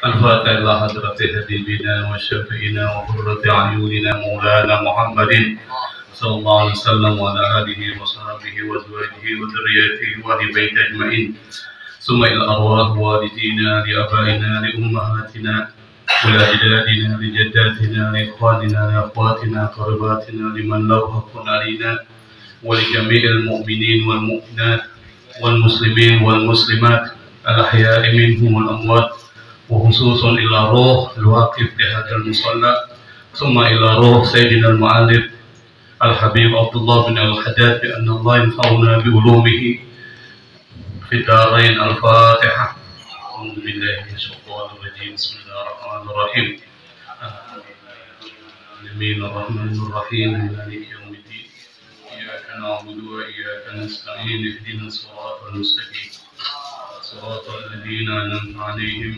الفاتح إلى حضرة حبيبنا وشفينا وقرة أعيننا مولانا محمد صلى الله عليه وسلم وعلى آله وصحبه وأزواجه وذريته وأهل بيته أجمعين، ثم إلى أرواح والدينا لآبائنا لأمهاتنا ولأجدادنا لجداتنا لإخواننا لأخواتنا قرباتنا لمن له حق علينا ولجميع المؤمنين والمؤمنات والمسلمين والمسلمات الأحياء منهم والأموات، وخصوصا إلى روح الواقف بهذا المصلى، ثم إلى روح سيدنا المعلم الحبيب عبد الله بن الحداد بأن الله ينفعنا بعلومه في الدارين. الفاتحة. أعوذ بالله من الشيطان الرجيم. بسم الله الرحمن الرحيم. الرحمن الرحيم مالك يوم الدين، إياك نعبد وإياك نستعين، اهدنا الصراط المستقيم صراط الذين أنعمت عليهم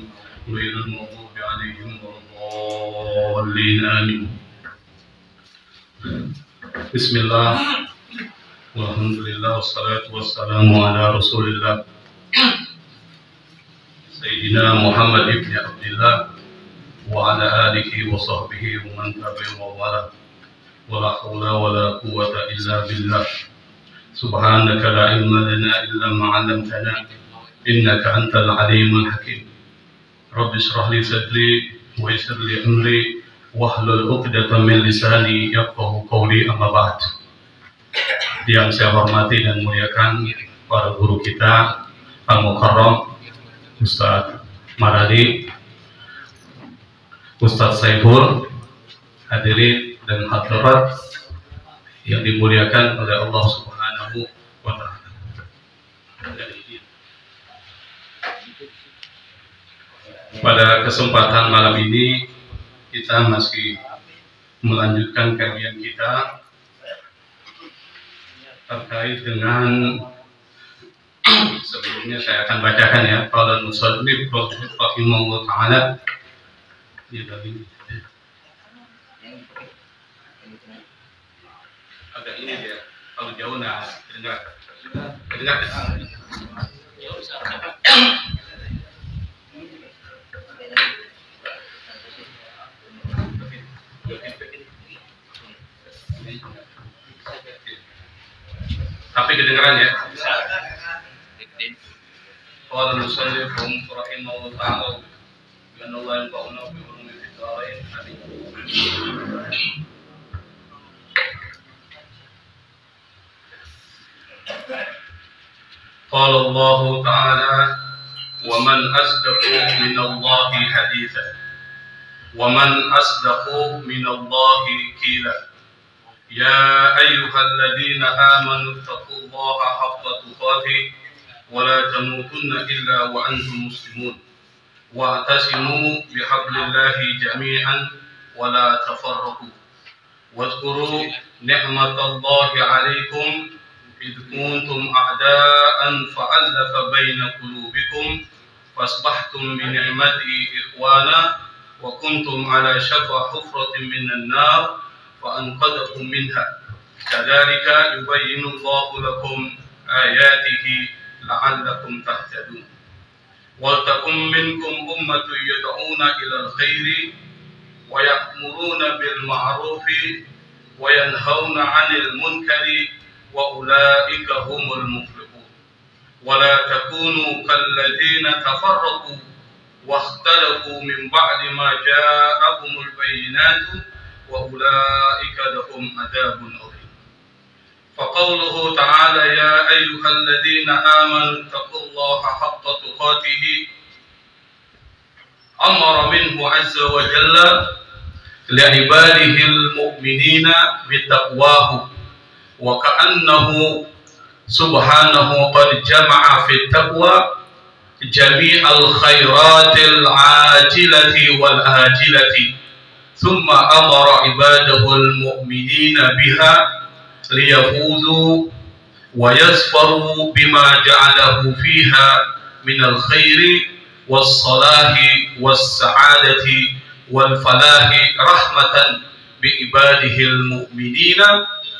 غير المغضوب عليهم ولا الضالين آمين. بسم الله والحمد لله والصلاة والسلام على رسول الله سيدنا محمد بن عبد الله وعلى آله وصحبه ومن تبعهم ووالاه، ولا حول ولا قوة إلا بالله. سبحانك لا علم لنا إلا ما علمتنا إنك أنت العليم الحكيم. رب اشرح لي صدري ويسر لي أمري wahlul 'uqdatam min lisani yafqahu qawli, amma ba'd. Yang saya hormati dan muliakan para guru kita Al-Mukarram Ustaz Maradi, Ustaz Saiful, hadirin dan hadirat yang dimuliakan oleh Allah Subhanahu wa Ta'ala. Pada kesempatan malam ini kita masih melanjutkan kajian kita terkait dengan, sebelumnya saya akan bacakan ya, qala al-musannif rahimahullah ta'ala. Agak ini dia, kalau jauh nah dengar. Tapi kedengaran ya. Qala al-musannif rahimahullah ta'ala wa Allah yanfa'una bi ulumi fid dharain. Qala Allah ta'ala wa man asdaqu min Allah hadithan wa man asdaqu min Allah qila. يا أيها الذين آمنوا اتقوا الله حق تقاته ولا تموتن إلا وأنتم مسلمون واعتصموا بحبل الله جميعا ولا تفرقوا واذكروا نعمة الله عليكم إذ كنتم أعداء فألف بين قلوبكم فأصبحتم بنعمته إخوانا وكنتم على شفا حفرة من النار فأنقذكم منها كذلك يبين الله لكم آياته لعلكم تهتدون ولتكن منكم أمة يدعون إلى الخير ويأمرون بالمعروف وينهون عن المنكر وأولئك هم المفلحون ولا تكونوا كالذين تفرقوا واختلفوا من بعد ما جاءهم البينات وأولئك لهم عذاب عظيم. فقوله تعالى يا أيها الذين آمنوا اتقوا الله حق تقاته أمر منه عز وجل لعباده المؤمنين بتقواه، وكأنه سبحانه قد جمع في التقوى جميع الخيرات العاجلة والآجلة، ثم أمر عباده المؤمنين بها ليفوزوا ويظفروا بما جعله فيها من الخير والصلاح والسعادة والفلاح رحمة بعباده المؤمنين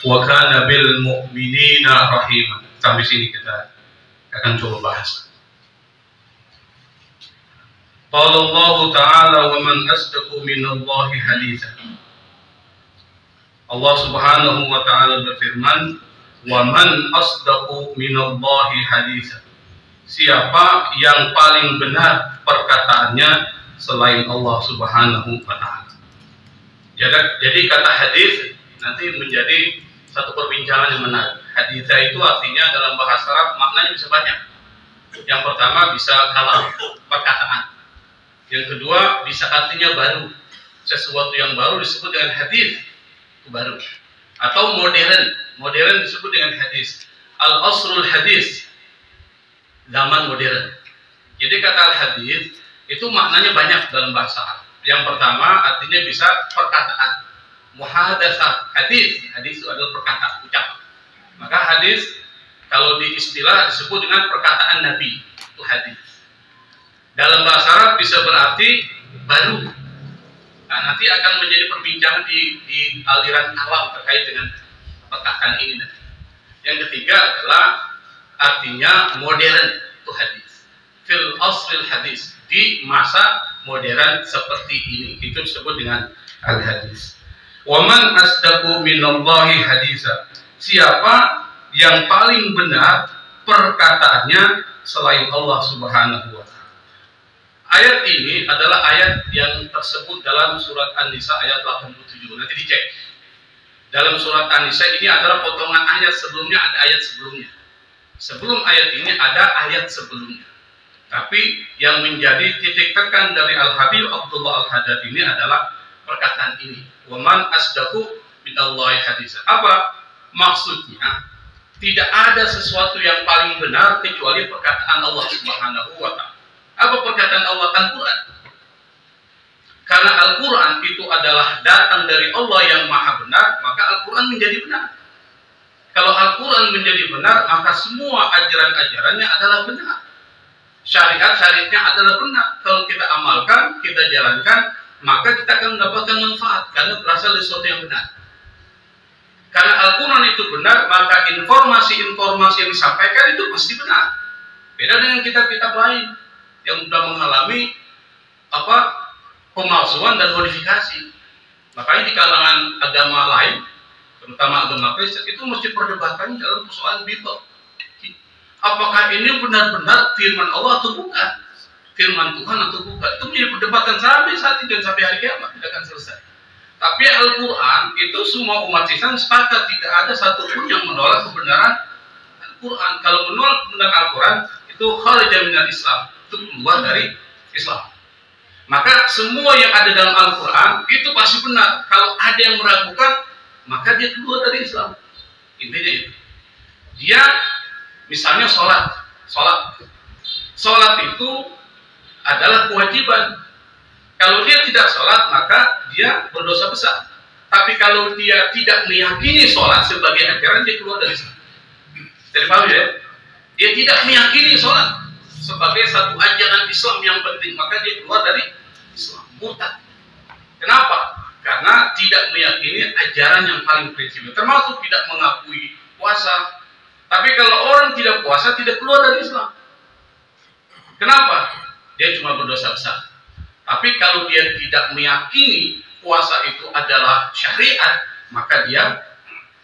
وكان بالمؤمنين رحيما. Sampai sini kita akan coba bahas. Qala Allah Ta'ala wa man asdaqu minallahi haditha. Allah Subhanahu wa Ta'ala berfirman, wa man asdaqu minallahi haditha. Siapa yang paling benar perkataannya selain Allah Subhanahu wa Ta'ala. Jadi kata hadis nanti menjadi satu perbincangan yang menarik. Haditha itu artinya dalam bahasa Arab maknanya bisa banyak. Yang pertama bisa kalam, perkataan. Yang kedua bisa artinya baru, sesuatu yang baru disebut dengan hadis, itu baru. Atau modern disebut dengan hadis. Al-asrul hadis, zaman modern. Jadi kata al-hadis itu maknanya banyak dalam bahasa Arab. Yang pertama artinya bisa perkataan, muhadatsah. Hadis itu adalah perkataan, ucapan. Maka hadis kalau di istilah disebut dengan perkataan Nabi, itu hadis. Dalam bahasa Arab bisa berarti baru. Nah, nanti akan menjadi perbincangan di aliran awam terkait dengan perkataan ini. Yang ketiga adalah artinya modern, itu hadis. Fil asril hadis, di masa modern seperti ini, itu disebut dengan al-hadis. Wa man asdaqu minallahi haditsa. Siapa yang paling benar perkataannya selain Allah Subhanahu wa Ta'ala. Ayat ini adalah ayat yang tersebut dalam surat An-Nisa ayat 87. Nanti dicek. Dalam surat An-Nisa ini adalah potongan ayat sebelumnya, ada ayat sebelumnya. Sebelum ayat ini ada ayat sebelumnya. Tapi yang menjadi titik tekan dari Al-Habib Abdullah Al-Haddad ini adalah perkataan ini. Wa man asdaqu minallahi haditsa. Apa maksudnya? Tidak ada sesuatu yang paling benar kecuali perkataan Allah Subhanahu wa Ta'ala. Apa perkataan Allah? Al-Quran. Karena Al-Quran itu adalah datang dari Allah yang maha benar, maka Al-Quran menjadi benar. Kalau Al-Quran menjadi benar, maka semua ajaran-ajarannya adalah benar. Syariat-syariatnya adalah benar. Kalau kita amalkan, kita jalankan, maka kita akan mendapatkan manfaat karena berasal dari sesuatu yang benar. Karena Al-Quran itu benar, maka informasi-informasi yang disampaikan itu pasti benar. Beda dengan kitab-kitab lain yang sudah mengalami pemalsuan dan modifikasi. Makanya di kalangan agama lain, terutama agama Kristen, itu mesti perdebatan dalam persoalan Bible. Apakah ini benar-benar firman Allah atau bukan? Firman Tuhan atau bukan? Itu menjadi perdebatan sampai saat ini dan sampai hari kiamat tidak akan selesai. Tapi Al-Quran itu semua umat Islam sepakat, tidak ada satupun yang menolak kebenaran Al-Quran. Kalau menolak kebenaran Al-Quran itu kharija minal Islam, itu keluar dari Islam. Maka semua yang ada dalam Al-Quran itu pasti benar. Kalau ada yang meragukan, maka dia keluar dari Islam. Intinya itu. Dia misalnya sholat itu adalah kewajiban. Kalau dia tidak sholat, maka dia berdosa besar. Tapi kalau dia tidak meyakini sholat sebagai ajaran, dia keluar dari Islam. Jadi paham ya? Dia tidak meyakini sholat sebagai satu ajaran Islam yang penting, maka dia keluar dari Islam, murtad. Kenapa? Karena tidak meyakini ajaran yang paling prinsip, termasuk tidak mengakui puasa. Tapi kalau orang tidak puasa, tidak keluar dari Islam. Kenapa? Dia cuma berdosa besar. Tapi kalau dia tidak meyakini puasa itu adalah syariat, maka dia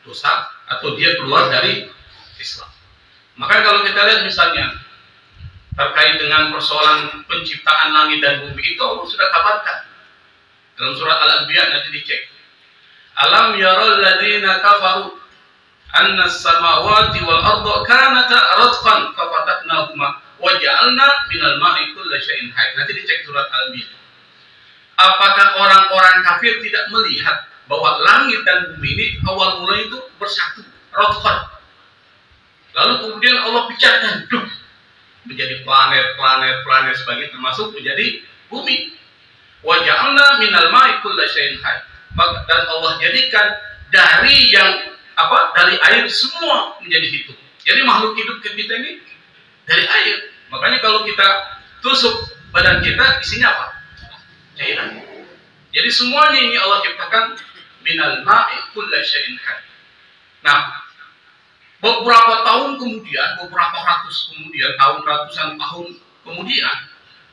dosa atau dia keluar dari Islam. Maka kalau kita lihat misalnya terkait dengan persoalan penciptaan langit dan bumi, itu Allah sudah kabarkan dalam surat Al-Anbiya, nanti dicek. Alam yaral ladzina kafaru anna as-samawati wal arda kanata ratqan fafataqnahuma wa ja'alna minal ma'i kulli syai'in hayy. Nanti dicek surat Al-Anbiya. Apakah orang-orang kafir tidak melihat bahwa langit dan bumi ini awal mula itu bersatu, ratqan. Lalu kemudian Allah pecahkan, menjadi planet sebagai termasuk menjadi bumi. Wa ja'alna minal ma'i kulli syai'in hayy. Dan Allah jadikan dari dari air semua menjadi hidup. Jadi makhluk hidup kita ini dari air. Makanya kalau kita tusuk badan kita, isinya apa? Cairan. Jadi semuanya ini Allah ciptakan minal ma'i kulli syai'in hayy. Nah, beberapa tahun kemudian, ratusan tahun kemudian,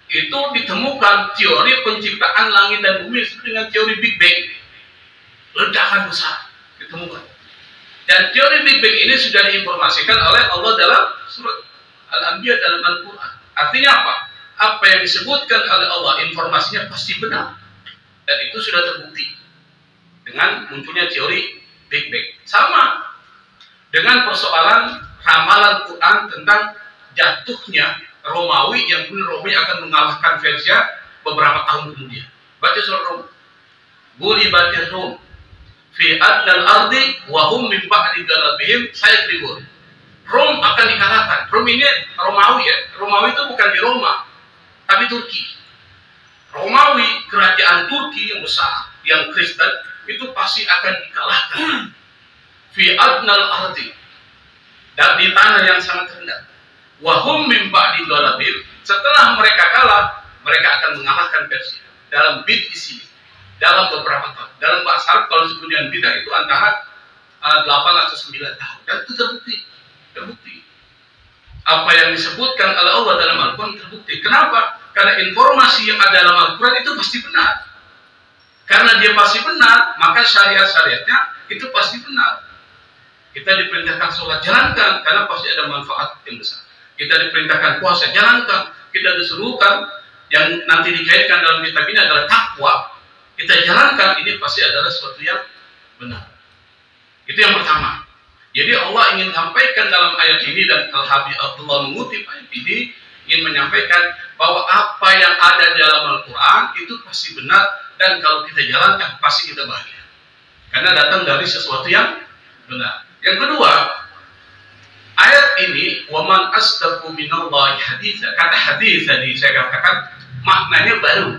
itu ditemukan teori penciptaan langit dan bumi dengan teori Big Bang. Ledakan besar ditemukan. Dan teori Big Bang ini sudah diinformasikan oleh Allah dalam surat Al-Anbiya dalam Al-Quran. Artinya apa? Apa yang disebutkan oleh Allah, informasinya pasti benar. Dan itu sudah terbukti dengan munculnya teori Big Bang. Sama dengan persoalan ramalan Quran tentang jatuhnya Romawi, yang pun Romawi akan mengalahkan Persia beberapa tahun kemudian. Baca surat Rom. Gulibatir Rom fi adnal ardi wa hum min ba'di galabihim sayaghlibun. Rom akan dikalahkan. Rom ini Romawi ya. Romawi itu bukan di Roma, tapi Turki. Romawi, kerajaan Turki yang besar, yang Kristen, itu pasti akan dikalahkan. Fi adnal ardi, dan di tanah yang sangat rendah. Wa hum min ba'di galabihim, setelah mereka kalah, mereka akan mengalahkan Persia. Dalam bid di sini, dalam beberapa tahun. Dalam bahasa Arab kalau disebutkan bidah itu antara 8 atau 9 tahun. Dan itu terbukti. Apa yang disebutkan oleh Allah dalam Al-Quran terbukti. Kenapa? Karena informasi yang ada dalam Al-Quran itu pasti benar. Karena dia pasti benar, maka syariat-syariatnya itu pasti benar. Kita diperintahkan sholat, jalankan, karena pasti ada manfaat yang besar. Kita diperintahkan puasa, jalankan. Kita disuruhkan, yang nanti dikaitkan dalam kitab ini adalah takwa. Kita jalankan, ini pasti adalah sesuatu yang benar. Itu yang pertama. Jadi Allah ingin sampaikan dalam ayat ini, dan Al-Habib Abdullah mengutip ayat ini, ingin menyampaikan bahwa apa yang ada di dalam Al-Quran itu pasti benar, dan kalau kita jalankan pasti kita bahagia. Karena datang dari sesuatu yang benar. Yang kedua, ayat ini waman asdaqu minallahi haditsa. Kata hadits tadi saya katakan maknanya baru.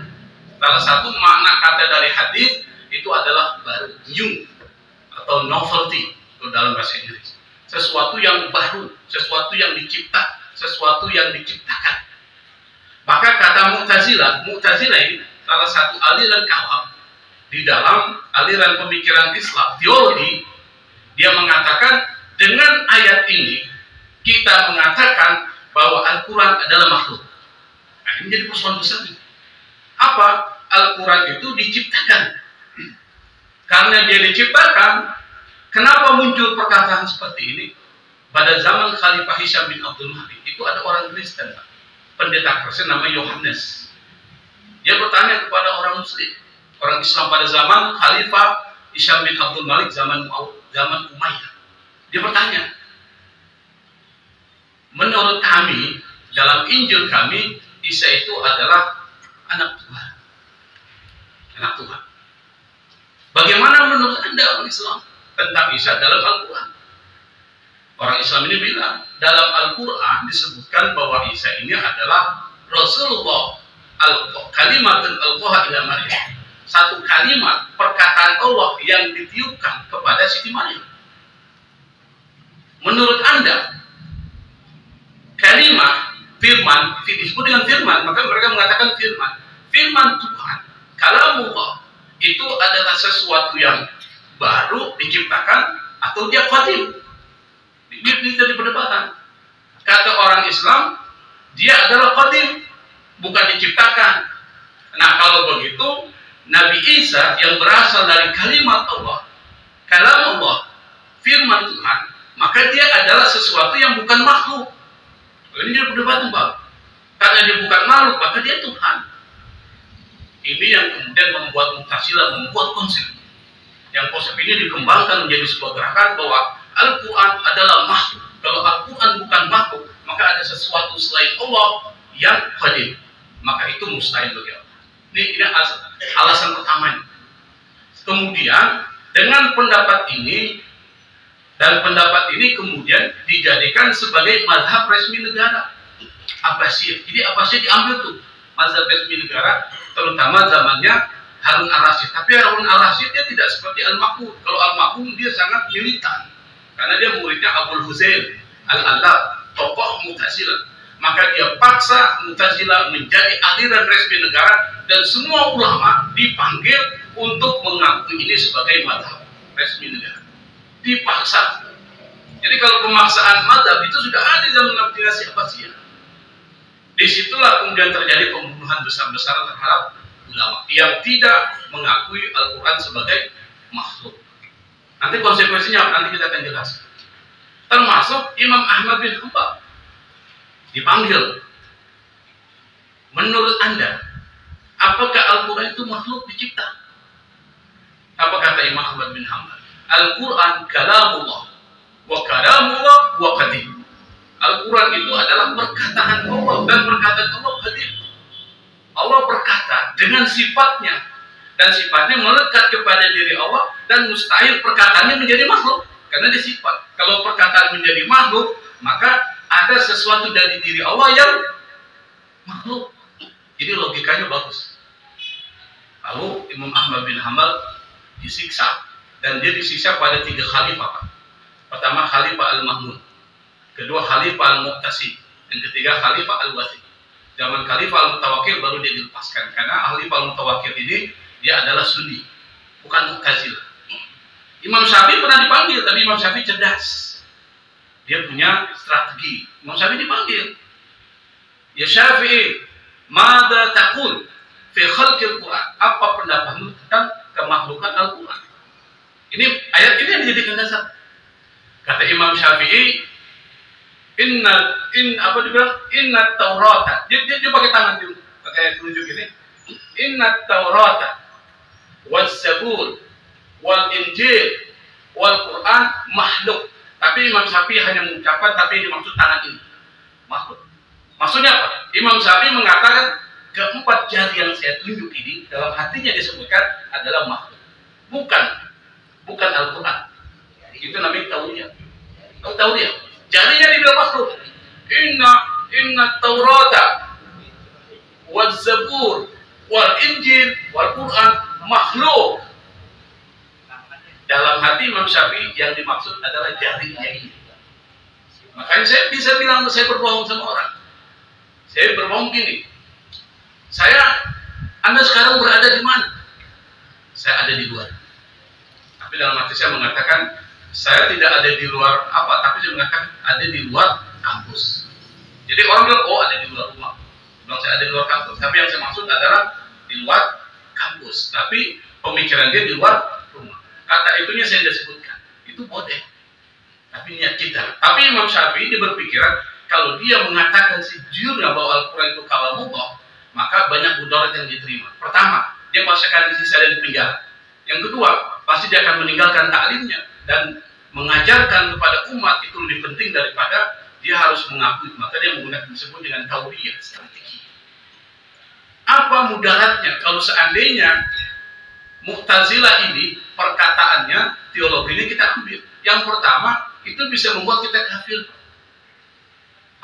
Salah satu makna kata dari hadits itu adalah baru, new atau novelty dalam bahasa Inggris. Sesuatu yang baru, sesuatu yang diciptakan. Maka kata Mu'tazilah ini salah satu aliran kalam di dalam aliran pemikiran Islam, teologi. Dia mengatakan dengan ayat ini kita mengatakan bahwa Al-Quran adalah makhluk. Nah, ini jadi persoalan besar. Apa? Al-Quran itu diciptakan. Karena dia diciptakan, kenapa muncul perkataan seperti ini? Pada zaman Khalifah Hisham bin Abdul Malik, itu ada orang Kristen, pendeta Kristen namanya Yohanes. Dia bertanya kepada orang Muslim, orang Islam pada zaman Khalifah Hisham bin Abdul Malik, zaman Umayyah. Dia bertanya, menurut kami, dalam Injil kami, Isa itu adalah anak Tuhan. Anak Tuhan. Bagaimana menurut Anda orang Islam tentang Isa dalam Al-Quran? Orang Islam ini bilang, dalam Al-Quran disebutkan bahwa Isa ini adalah Rasulullah, kalimatun alqaha ila Maryam. Satu kalimat, perkataan Allah yang ditiupkan kepada Siti Maryam. Menurut Anda, kalimat firman disebut dengan firman, maka mereka mengatakan firman. Firman Tuhan, kalamullah, itu adalah sesuatu yang baru diciptakan atau dia qadim. Ini jadi perdebatan. Kata orang Islam, dia adalah qadim, bukan diciptakan. Nah, kalau begitu, Nabi Isa yang berasal dari kalimat Allah, kalam Allah, firman Tuhan, maka dia adalah sesuatu yang bukan makhluk. Ini dia perdebatan, Pak. Karena dia bukan makhluk, maka dia Tuhan. Ini yang kemudian membuat Mu'tazilah membuat konsep. Yang konsep ini dikembangkan menjadi sebuah gerakan bahwa Al-Quran adalah makhluk. Kalau Al-Quran bukan makhluk, maka ada sesuatu selain Allah yang qadim. Maka itu mustahil bagi Allah. Ini alasan pertamanya. Kemudian dengan pendapat ini, dan pendapat ini kemudian dijadikan sebagai mazhab resmi negara Abbasiyah. Jadi Abbasiyah diambil tuh mazhab resmi negara, terutama zamannya Harun al-Rasyid. Tapi Harun al-Rasyid dia tidak seperti Al-Ma'mun. Kalau Al-Ma'mun dia sangat militan, karena dia muridnya Abul Huzail Al-Allab, tokoh Mu'tazilah. Maka dia paksa Mu'tazilah menjadi aliran resmi negara, dan semua ulama dipanggil untuk mengakui ini sebagai mazhab resmi negara. Dipaksa. Jadi kalau pemaksaan mazhab itu sudah ada zaman dinasti Abbasiyah. Disitulah kemudian terjadi pembunuhan besar-besaran terhadap ulama yang tidak mengakui Al-Quran sebagai makhluk. Nanti konsekuensinya nanti kita akan jelaskan. Termasuk Imam Ahmad bin Hanbal dipanggil. Menurut Anda, apakah Al-Quran itu makhluk dicipta? Apa kata Imam Ahmad bin Hanbal? Al-Quran kalamullah wa kalamullah wa qadim. Al-Quran itu adalah perkataan Allah dan perkataan Allah qadim. Allah berkata dengan sifatnya, dan sifatnya melekat kepada diri Allah, dan mustahil perkataannya menjadi makhluk karena dia sifat. Kalau perkataan menjadi makhluk, maka ada sesuatu dari diri Allah yang makhluk. Jadi logikanya bagus. Lalu Imam Ahmad bin Hanbal disiksa, dan dia disiksa pada 3 khalifah, Pak. Pertama Khalifah Al-Mahmud, kedua Khalifah Al-Mu'tasim, dan ketiga Khalifah Al-Wathiq. Zaman Khalifah Al-Mutawakkil baru dia dilepaskan, karena Khalifah Al-Mutawakkil ini dia adalah Sunni, bukan Mu'tazilah. Imam Syafi'i pernah dipanggil, tapi Imam Syafi'i cerdas. Dia punya strategi. Imam Syafi'i dipanggil. Ya Syafi'i, mada taqul fi khalqil Quran? Apa pendapatmu tentang kemakhlukan Al-Quran? Ini ayat ini yang dijadikan dasar. Kata Imam Syafi'i, inna Taurata. Dia pakai tangan dulu, pakai telunjuk ini. Inna Taurata wal Zabur wal Injil wal Quran makhluk. Tapi Imam Syafi'i hanya mengucapkan, tapi dimaksud tangan ini makhluk. Maksudnya apa? Imam Syafi'i mengatakan keempat jari yang saya tunjuk ini dalam hatinya disebutkan adalah makhluk, bukan Al-Quran. Itu namanya tauriyah. Tauriyah. Jarinya dibilang makhluk. Inna Taurata wal Zabur wal Injil wal Quran makhluk. Dalam hati Imam Syafi'i yang dimaksud adalah jarinya ini. Makanya saya bisa bilang saya berbohong sama orang. Saya berbohong gini. Anda sekarang berada di mana? Saya ada di luar. Tapi dalam hati saya mengatakan saya tidak ada di luar apa, tapi saya mengatakan ada di luar kampus. Jadi orang bilang, oh ada di luar rumah. Bilang saya ada di luar kampus. Tapi yang saya maksud adalah di luar kampus. Tapi pemikiran dia di luar rumah. Kata itunya saya sudah sebutkan. Itu boleh. Tapi niat kita. Tapi Imam Syafi'i dia berpikiran kalau dia mengatakan sejujurnya bahwa Al-Quran itu kalamullah, maka banyak mudarat yang diterima. Pertama, dia pasti akan disiksa dan dipenjara. Yang kedua, pasti dia akan meninggalkan taklimnya dan mengajarkan kepada umat itu lebih penting daripada dia harus mengakui. Maka dia menggunakan disebut dengan tauriyah, strategi. Apa mudaratnya kalau seandainya Mu'tazilah ini perkataannya, teologinya kita ambil. Yang pertama, itu bisa membuat kita kafir.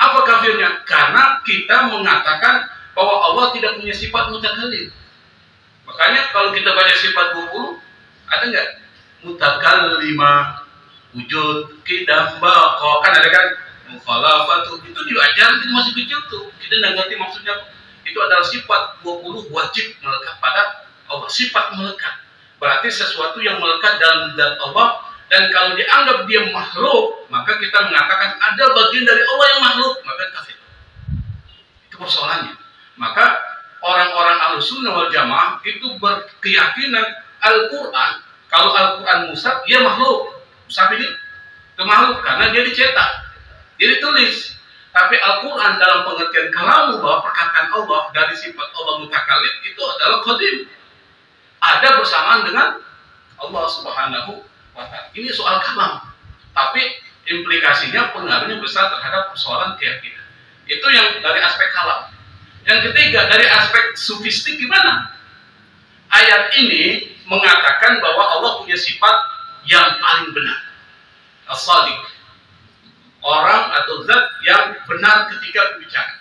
Apa kafirnya? Karena kita mengatakan bahwa Allah tidak punya sifat mutakallim. Makanya kalau kita baca sifat 20, ada nggak? Mutakallima, wujud, qidam, baqa, kan ada kan? Mukhalafatu, itu diajarin itu masih kecil tuh. Kita nggak ngerti maksudnya. Itu adalah sifat 20 wajib melekat pada Allah. Sifat melekat. Berarti sesuatu yang melekat dalam zat Allah. Dan kalau dianggap dia makhluk, maka kita mengatakan ada bagian dari Allah yang makhluk, maka kafir. Itu persoalannya. Maka orang-orang Ahlussunnah wal Jamaah itu berkeyakinan Al-Quran, kalau Al-Quran mushaf, dia makhluk. Mushaf ini itu makhluk karena dia dicetak, dia ditulis. Tapi Al-Quran dalam pengertian kalamu bahwa perkataan Allah dari sifat Allah mutakallim itu adalah qadim. Ada bersamaan dengan Allah Subhanahu wa ta'ala. Ini soal kalam. Tapi implikasinya pengaruhnya besar terhadap persoalan keyakinan. Itu yang dari aspek kalam. Yang ketiga, dari aspek sufistik gimana? Ayat ini mengatakan bahwa Allah punya sifat yang paling benar. As-Sadiq. Orang atau zat yang benar ketika berbicara.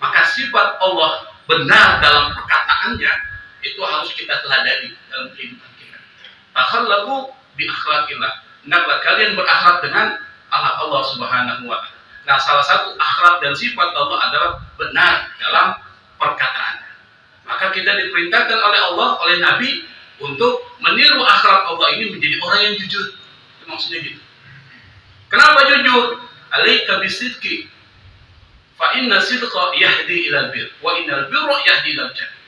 Maka sifat Allah benar dalam perkataannya itu harus kita teladani dalam kehidupan kita. Takhallaqu bi akhlaqillah. Hendaklah kalian berakhlak dengan Allah Subhanahu wa ta'ala. Nah, salah satu akhlak dan sifat Allah adalah benar dalam perkataannya. Maka kita diperintahkan oleh Allah, oleh Nabi untuk meniru akhlak Allah ini menjadi orang yang jujur. Itu maksudnya gitu. Kenapa jujur? Alaika bisidqi Fa inna sidqa yahdi ilal bir, wa innal birra yahdi ilal jannah.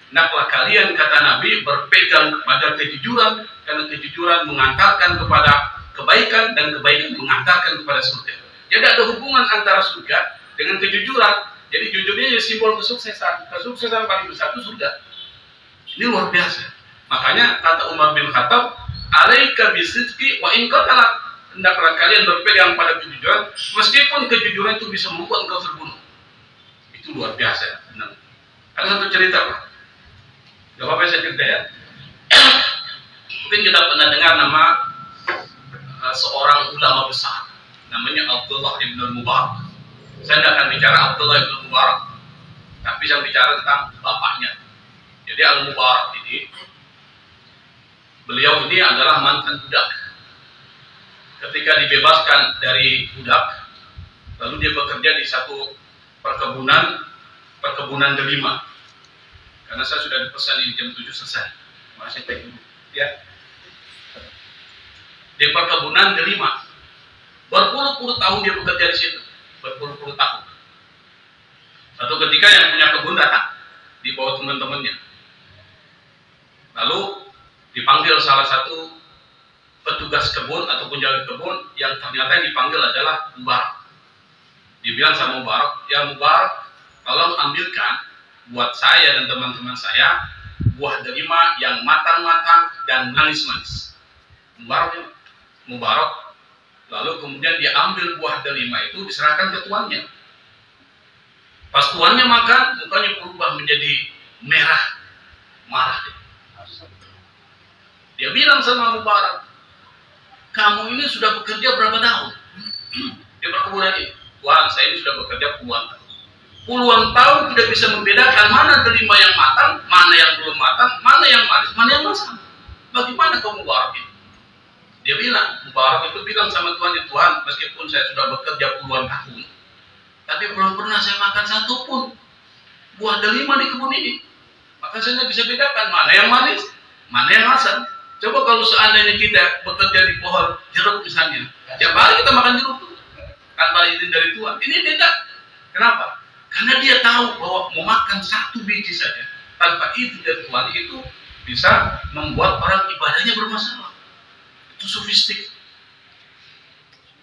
Hendaklah kalian, kata Nabi, berpegang kepada kejujuran, karena kejujuran mengantarkan kepada kebaikan dan kebaikan mengantarkan kepada surga. Jadi ada hubungan antara surga dengan kejujuran. Jadi jujurnya jadi simbol kesuksesan. Kesuksesan paling besar itu surga. Ini luar biasa. Makanya kata Umar bin Khattab, "Alaika bisidqi wa in qatalak." Hendaklah kalian berpegang pada kejujuran, meskipun kejujuran itu bisa membuat engkau terbunuh. Itu luar biasa. Benar. Ada satu cerita, Pak. Gak apa-apa saya cerita ya. Mungkin kita pernah dengar nama seorang ulama besar, namanya Abdullah ibn Mubarak. Saya tidak akan bicara Abdullah ibn Mubarak, tapi saya bicara tentang bapaknya. Jadi Al-Mubarak ini, beliau ini adalah mantan budak. Ketika dibebaskan dari budak, lalu dia bekerja di satu perkebunan delima. Karena saya sudah dipesan ini jam 7 selesai. Masih baik dulu. Ya. Di perkebunan delima. Berpuluh-puluh tahun dia bekerja di situ. Berpuluh-puluh tahun. Satu ketika yang punya kebun datang di bawah teman-temannya. Lalu dipanggil salah satu petugas kebun atau penjaga kebun yang ternyata yang dipanggil adalah Mubarak. Dibilang sama Mubarak, "Ya Mubarak, tolong ambilkan buat saya dan teman-teman saya buah delima yang matang-matang dan manis-manis." Mubarak lalu kemudian dia ambil buah delima itu, diserahkan ke tuannya. Pas tuannya makan, mukanya berubah menjadi merah, marah. Dia bilang sama Mubarak, "Kamu ini sudah bekerja berapa tahun di perkebunan ini?" "Tuan, saya ini sudah bekerja puluhan tahun." "Puluhan tahun tidak bisa membedakan mana delima yang matang, mana yang belum matang, mana yang manis, mana yang masam. Bagaimana kamu Mubarak ini?" Dia bilang, Mubarak itu bilang sama tuannya, "Tuan, meskipun saya sudah bekerja puluhan tahun, tapi belum pernah saya makan satu pun buah delima di kebun ini. Maka saya nggak bisa bedakan mana yang manis, mana yang masam. Coba kalau seandainya kita bekerja di pohon jeruk misalnya, tiap hari kita makan jeruk tanpa izin dari Tuhan." Ini tidak. Kenapa? Karena dia tahu bahwa memakan satu biji saja tanpa izin dari Tuhan itu bisa membuat orang ibadahnya bermasalah. Itu sofistik.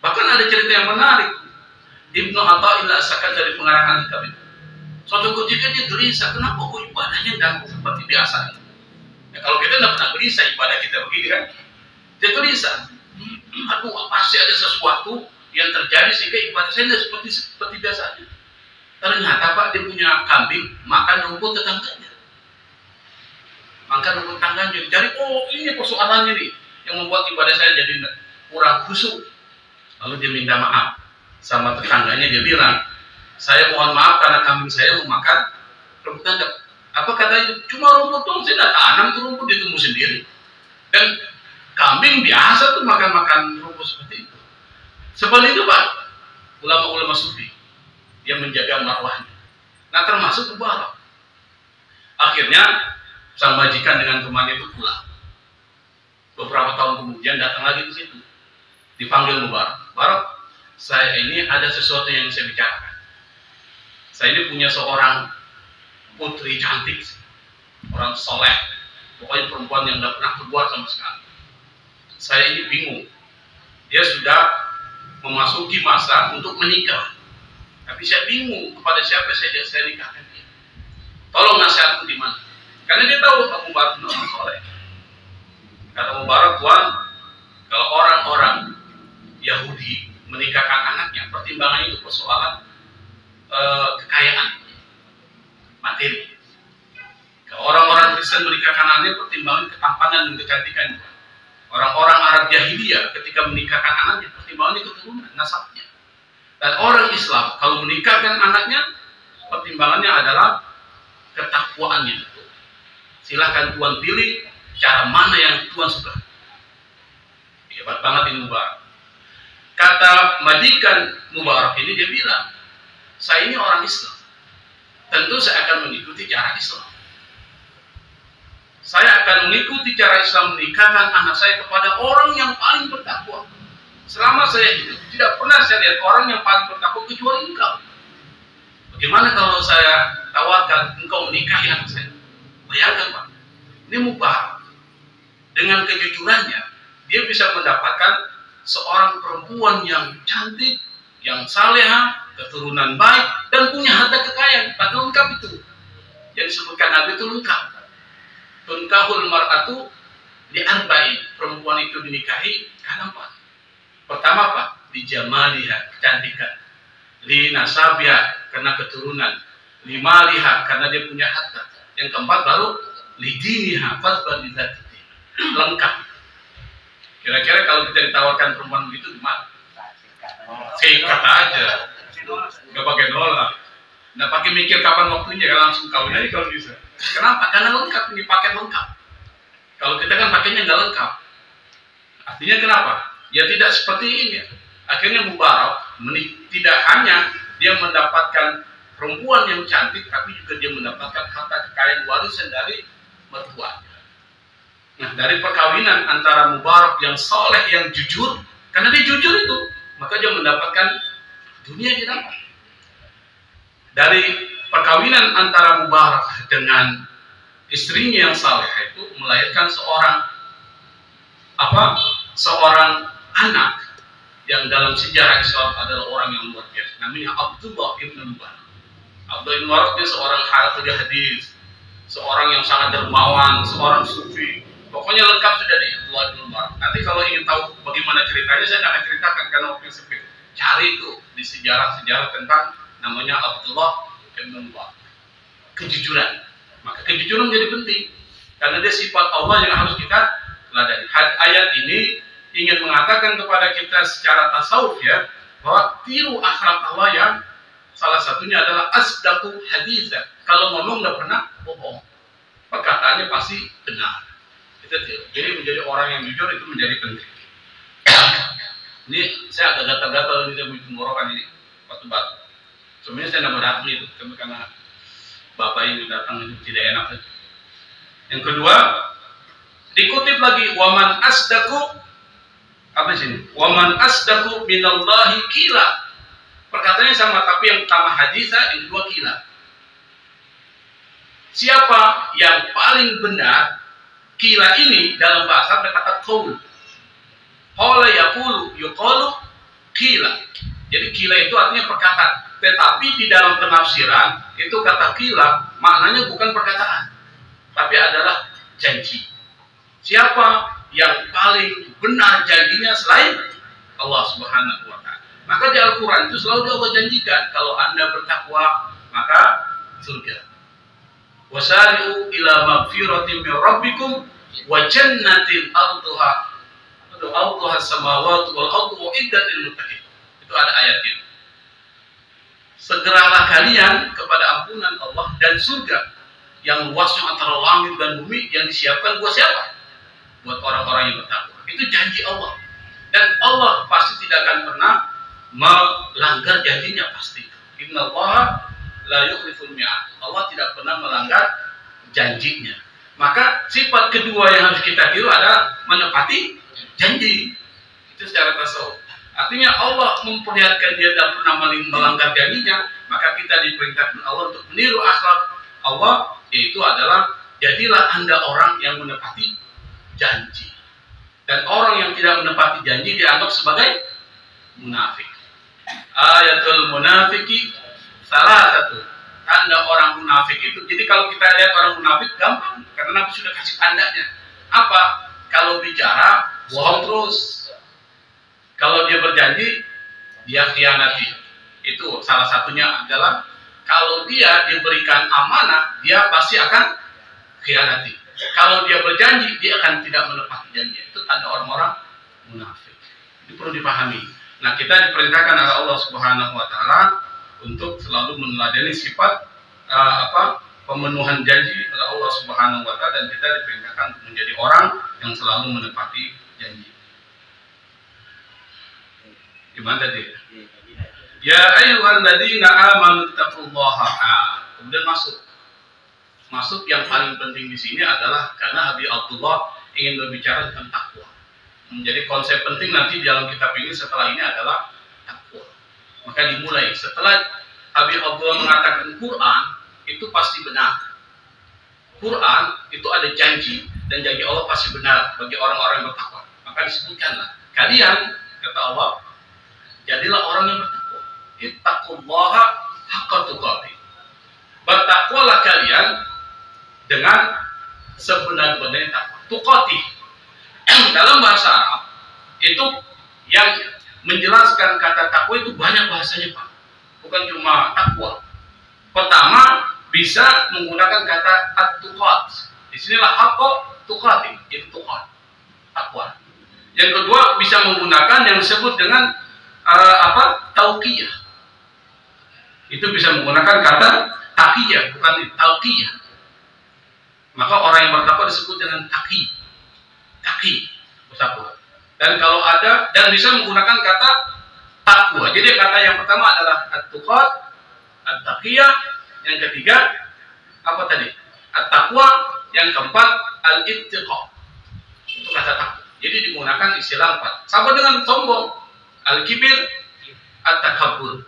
Bahkan ada cerita yang menarik. Ibnu Athaillah As-Sakandari dari pengarang kitab itu. Suatu ketika dia gelisah, kenapa kok ibadahnya tidak seperti biasa? Ya, kalau kita tidak pernah gelisah ibadah kita begini kan, dia gelisah. Aduh, pasti ada sesuatu yang terjadi sehingga ibadah saya tidak seperti biasanya. Ternyata Pak, dia punya kambing makan rumput tetangganya. Makan rumput tetangganya, dicari, oh ini persoalannya nih yang membuat ibadah saya jadi kurang khusyuk. Lalu dia minta maaf sama tetangganya, dia bilang, "Saya mohon maaf karena kambing saya mau makan rumput tetangga." Apa katanya? "Cuma rumput dong, saya tidak tanam tuh rumput, ditumbuh sendiri." Dan kambing biasa tuh makan rumput seperti itu. Seperti itu Pak, ulama-ulama sufi yang menjaga marwahnya. Nah termasuk Mubarak. Akhirnya sang majikan dengan temannya itu pulang. Beberapa tahun kemudian datang lagi ke situ, dipanggil Mubarak. "Mubarak, saya ini ada sesuatu yang saya bicarakan. Saya ini punya seorang putri cantik, orang soleh, pokoknya perempuan yang tidak pernah berbuat sama sekali. Saya ini bingung. Dia sudah memasuki masa untuk menikah, tapi saya bingung kepada siapa saya nikahkan dia. Tolong nasihatku di mana?" Karena dia tahu Abu Bakar orang soleh. Kata Mubarak, "Tuan, kalau orang-orang Yahudi menikahkan anaknya, pertimbangannya itu persoalan kekayaan, materi. Kalau orang-orang Kristen menikahkan anaknya, pertimbangan ketampanan dan kecantikan. Orang-orang Arab Jahiliyah ketika menikahkan anaknya, pertimbangannya keturunan, nasabnya. Dan orang Islam kalau menikahkan anaknya, pertimbangannya adalah ketakwaannya. Silahkan Tuan pilih cara mana yang Tuan suka." Hebat banget ini Mubarak. Kata majikan Mubarak ini, dia bilang, "Saya ini orang Islam. Tentu saya akan mengikuti cara Islam. Saya akan mengikuti cara Islam menikahkan anak saya kepada orang yang paling bertakwa. Selama saya hidup, tidak pernah saya lihat orang yang paling bertakwa kecuali engkau. Bagaimana kalau saya tawarkan engkau menikahi anak saya? Bayangkan Pak, ini mubah. Dengan kejujurannya, dia bisa mendapatkan seorang perempuan yang cantik, yang salehah, keturunan baik, dan punya harta kekayaan. Padahal lengkap itu. Yang disebutkan Nabi itu lengkap. Tunkahul mar'atu di arba'in. Perempuan itu dinikahi karena apa? Pertama Pak, di jamaliha, kecantikan. Di nasabiha, karena keturunan. Di maliha, karena dia punya harta. Yang keempat baru lidiniha, fasbah lidzati. Lengkap. Kira-kira kalau kita ditawarkan perempuan begitu gimana? Sikat aja. Gak pakai nolak. Nggak pakai mikir kapan waktunya, kalau langsung kawin aja kalau bisa. Kenapa? Karena lengkap, ini paket lengkap. Kalau kita kan pakainya nggak lengkap. Artinya kenapa? Ya tidak seperti ini. Akhirnya Mubarak tidak hanya dia mendapatkan perempuan yang cantik, tapi juga dia mendapatkan harta kekayaan warisan dari mertuanya. Nah, dari perkawinan antara Mubarak yang soleh, yang jujur, karena dia jujur itu, maka dia mendapatkan dunia dia dapat. Dari perkawinan antara Mubarak dengan istrinya yang saleh itu melahirkan seorang anak yang dalam sejarah Islam adalah orang yang luar biasa. Namanya Abdullah ibn Mubarak. Abdullah ibn Mubarak dia seorang hafidh hadis, seorang yang sangat dermawan, seorang sufi. Pokoknya lengkap sudah di Abdullah ibn Mubarak. Nanti kalau ingin tahu bagaimana ceritanya, saya akan ceritakan karena waktu yang sempit. Cari itu di sejarah-sejarah tentang namanya Abdullah ibn Mubarak. Kejujuran. Maka kejujuran menjadi penting karena dia sifat Allah yang harus kita teladani. Ayat ini ingin mengatakan kepada kita secara tasawuf ya, bahwa tiru akhlak Allah yang salah satunya adalah asdaqu haditsa. Kalau ngomong nggak pernah bohong, perkataannya pasti benar. Itu tiru. Jadi menjadi orang yang jujur itu menjadi penting. Ini saya agak gatal-gatal di tenggorokan ini waktu batu. Sebenarnya saya tidak mau datang itu, tapi karena bapak ini datang itu tidak enak. Yang kedua, dikutip lagi waman asdaqu apa sini? Waman asdaqu minallahi qila. Perkataannya sama, tapi yang pertama haditsa, yang kedua qila. Siapa yang paling benar? Qila ini dalam bahasa berkata qaul. Qala yaqulu yuqalu qila. Jadi qila itu artinya perkataan. Tetapi di dalam penafsiran itu kata qila maknanya bukan perkataan, tapi adalah janji. Siapa yang paling benar janjinya selain Allah Subhanahu wa Ta'ala? Maka di Al-Quran itu selalu Allah janjikan kalau Anda bertakwa maka surga. Wasari'u ila magfiratin min rabbikum wa jannatin arduha samawati wal ardu uiddat lil muttaqin. Itu ada ayatnya. Segeralah kalian kepada ampunan Allah dan surga yang luasnya antara langit dan bumi yang disiapkan buat siapa? Buat orang-orang yang bertakwa. Itu janji Allah. Dan Allah pasti tidak akan pernah melanggar janjinya pasti. Innallaha la yukhliful mi'ad. Allah tidak pernah melanggar janjinya. Maka sifat kedua yang harus kita tiru adalah menepati janji. Itu secara tasawuf. Artinya Allah memperlihatkan dia tidak pernah melanggar janjinya, maka kita diperintahkan Allah untuk meniru akhlak Allah, yaitu adalah jadilah Anda orang yang menepati janji. Dan orang yang tidak menepati janji dianggap sebagai munafik. Ayatul munafiki salah satu tanda orang munafik itu. Jadi kalau kita lihat orang munafik gampang, karena Nabi sudah kasih tandanya. Apa? Kalau bicara bohong terus. Kalau dia berjanji, dia khianati. Itu salah satunya adalah kalau dia diberikan amanah, dia pasti akan khianati. Kalau dia berjanji, dia akan tidak menepati janji. Itu tanda orang-orang munafik. Ini perlu dipahami. Nah, kita diperintahkan oleh Allah Subhanahu wa Ta'ala untuk selalu meneladani sifat pemenuhan janji oleh Allah Subhanahu wa Ta'ala, dan kita diperintahkan menjadi orang yang selalu menepati janji. Gimana tadi? Ya ayyuhalladzina amanu taqullaha. Kemudian masuk yang paling penting di sini adalah karena Habib Abdullah ingin berbicara tentang takwa. Menjadi konsep penting nanti di dalam kitab ini setelah ini adalah takwa. Maka dimulai setelah Habib Abdullah mengatakan Quran itu pasti benar. Quran itu ada janji, dan janji Allah pasti benar bagi orang-orang yang bertakwa. Maka disebutkanlah, kalian, kata Allah, jadilah orang yang bertakwa. Ittaqullaha haqqa tuqatih. Bertakwalah kalian dengan sebenar-benarnya takwa. Tuqatih. Dalam bahasa Arab itu yang menjelaskan kata takwa itu banyak bahasanya, Pak. Bukan cuma takwa. Pertama, bisa menggunakan kata at-tuqat. Disinilah haqqa tuqatih, itu tuqat, takwa. Yang kedua, bisa menggunakan yang disebut dengan tauqiyah. Itu bisa menggunakan kata taqiyah, bukan tauqiyah. Maka orang yang bertakwa disebut dengan taqi, bertakwa. Dan kalau ada, dan bisa menggunakan kata takwa. Jadi kata yang pertama adalah at-tuqat, at-taqiyah. Yang ketiga apa tadi? At-taqwa. Yang keempat al-ittiqa. Itu kata takwa. Jadi digunakan istilah 4. Sama dengan sombong, al-kibir, at-takabbur.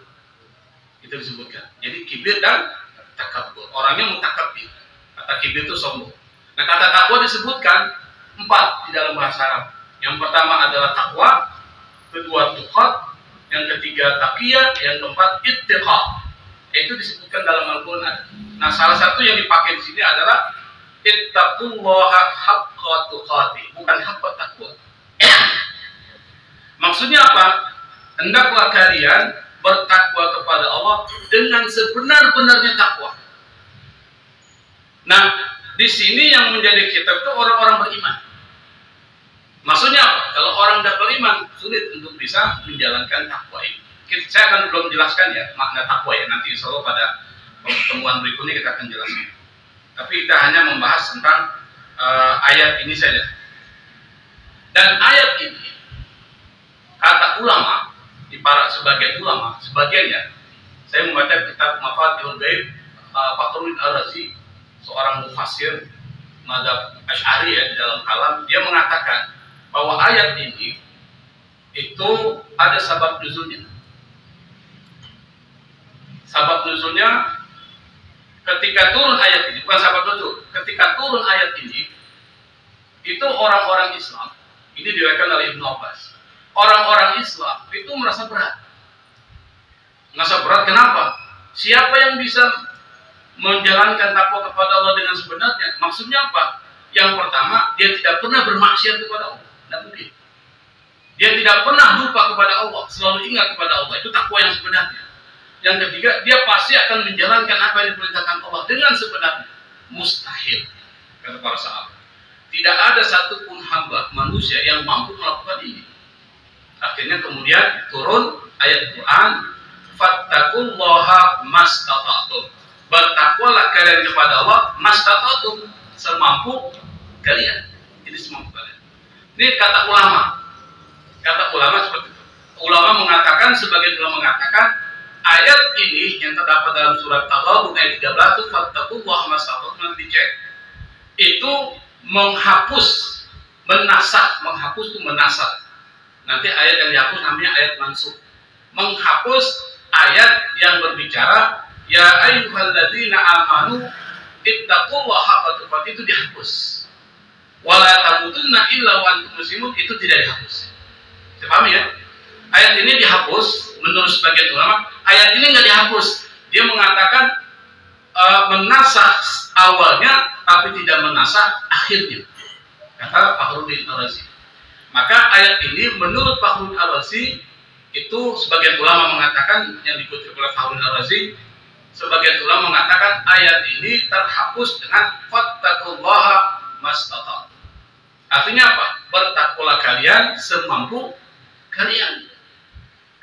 Itu disebutkan. Jadi kibir dan takabbur. Orangnya mutakabbir. Kata kibir itu sombong. Nah, kata takwa disebutkan 4 di dalam bahasa Arab. Yang pertama adalah takwa, kedua tuqat, yang ketiga taqiyah, yang keempat ittiqa. Itu disebutkan dalam Al-Quran. Nah, salah satu yang dipakai di sini adalah ittaqullaha haqqa tuqatih, bukan haqqa taqwa. Maksudnya apa? Hendaklah kalian bertakwa kepada Allah dengan sebenar-benarnya takwa. Nah, di sini yang menjadi kitab itu orang-orang beriman. Maksudnya apa? Kalau orang tidak beriman, sulit untuk bisa menjalankan takwa ini. Saya akan belum jelaskan ya makna takwa ya. Nanti insya Allah pada pertemuan berikutnya kita akan jelaskan. Tapi kita hanya membahas tentang ayat ini saja. Dan ayat ini, kata ulama, di para sebagian ulama, sebagiannya, saya membaca kitab Mafatihul Ghaib Fakhruddin Ar-Razi, seorang mufassir mazhab Asy'ari ya, di dalam kalam, dia mengatakan bahwa ayat ini itu ada sabab nuzulnya. Sabab nuzulnya ketika turun ayat ini, bukan sabab nuzul, ketika turun ayat ini, itu orang-orang Islam, ini diriwayatkan oleh Ibnu Abbas, orang-orang Islam itu merasa berat. Merasa berat kenapa? Siapa yang bisa menjalankan takwa kepada Allah dengan sebenarnya? Maksudnya apa? Yang pertama, dia tidak pernah bermaksiat kepada Allah. Tidak mungkin. Dia tidak pernah lupa kepada Allah, selalu ingat kepada Allah. Itu takwa yang sebenarnya. Yang ketiga, dia pasti akan menjalankan apa yang diperintahkan Allah dengan sebenarnya. Mustahil, kata para sahabat. Tidak ada satupun hamba manusia yang mampu melakukan ini. Akhirnya kemudian turun ayat Quran, fattaqullaha mastata'tum. Bertakwalah kalian kepada Allah mastata'tum, semampu kalian. Jadi semampu kalian. Ini kata ulama. Kata ulama seperti itu. Ulama mengatakan, sebagian ulama mengatakan, ayat ini yang terdapat dalam surat Taghabun ayat 13 itu fattaqullaha mastata'tum, nanti dicek. Itu menghapus, menghapus itu menasakh. Nanti ayat yang dihapus namanya ayat mansukh. Menghapus ayat yang berbicara ya ayyuhalladzina amanu ittaqullaha haqqa tuqatih, itu dihapus. Wala tamutunna illa wa antum muslimun, itu tidak dihapus. Saya paham ya? Ayat ini dihapus menurut sebagian ulama. Ayat ini nggak dihapus. Dia mengatakan menasakh awalnya tapi tidak menasakh akhirnya. Kata Fakhruddin Ar-Razi. Maka ayat ini menurut Fakhruddin Ar-Razi, itu sebagian ulama mengatakan, yang dikutip oleh Fakhruddin Ar-Razi, sebagian ulama mengatakan ayat ini terhapus dengan fattaqullaha mastata'tum. Artinya apa? Bertakwalah kalian semampu kalian.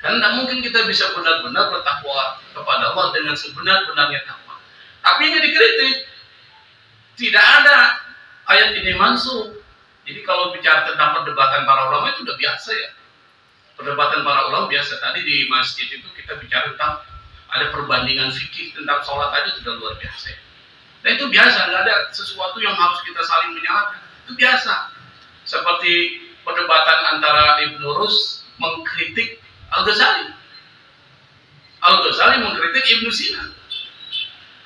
Karena tidak mungkin kita bisa benar-benar bertakwa kepada Allah dengan sebenar-benarnya takwa. Tapi ini dikritik. Tidak ada ayat ini mansukh. Jadi kalau bicara tentang perdebatan para ulama itu sudah biasa ya. Perdebatan para ulama biasa. Tadi di masjid itu kita bicara tentang ada perbandingan fikih tentang sholat aja sudah luar biasa. Dan itu biasa, nggak ada sesuatu yang harus kita saling menyalahkan. Itu biasa. Seperti perdebatan antara Ibnu Rus mengkritik Al-Ghazali. Al-Ghazali mengkritik Ibnu Sina.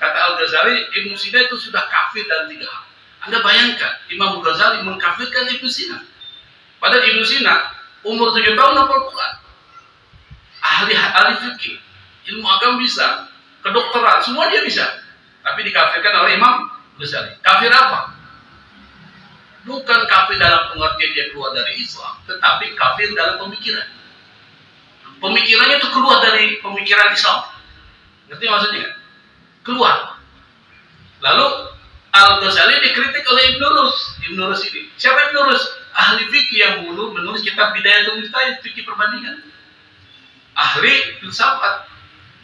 Kata Al-Ghazali, Ibnu Sina itu sudah kafir dalam 3 hal. Anda bayangkan, Imam Ghazali mengkafirkan Ibnu Sina. Padahal Ibnu Sina umur 7 tahun hafal Quran. Ahli fikih, ilmu agama bisa, kedokteran, semua dia bisa. Tapi dikafirkan oleh Imam Ghazali. Kafir apa? Bukan kafir dalam pengertian dia keluar dari Islam, tetapi kafir dalam pemikiran. Pemikirannya itu keluar dari pemikiran Islam. Ngerti maksudnya? Keluar. Lalu Al-Ghazali dikritik oleh Ibnu Rus. Ibnu Rus ini. Siapa Ibnu Rus? Ahli fikih yang menulis kitab Bidayatul Mujtahid, fikih perbandingan. Ahli filsafat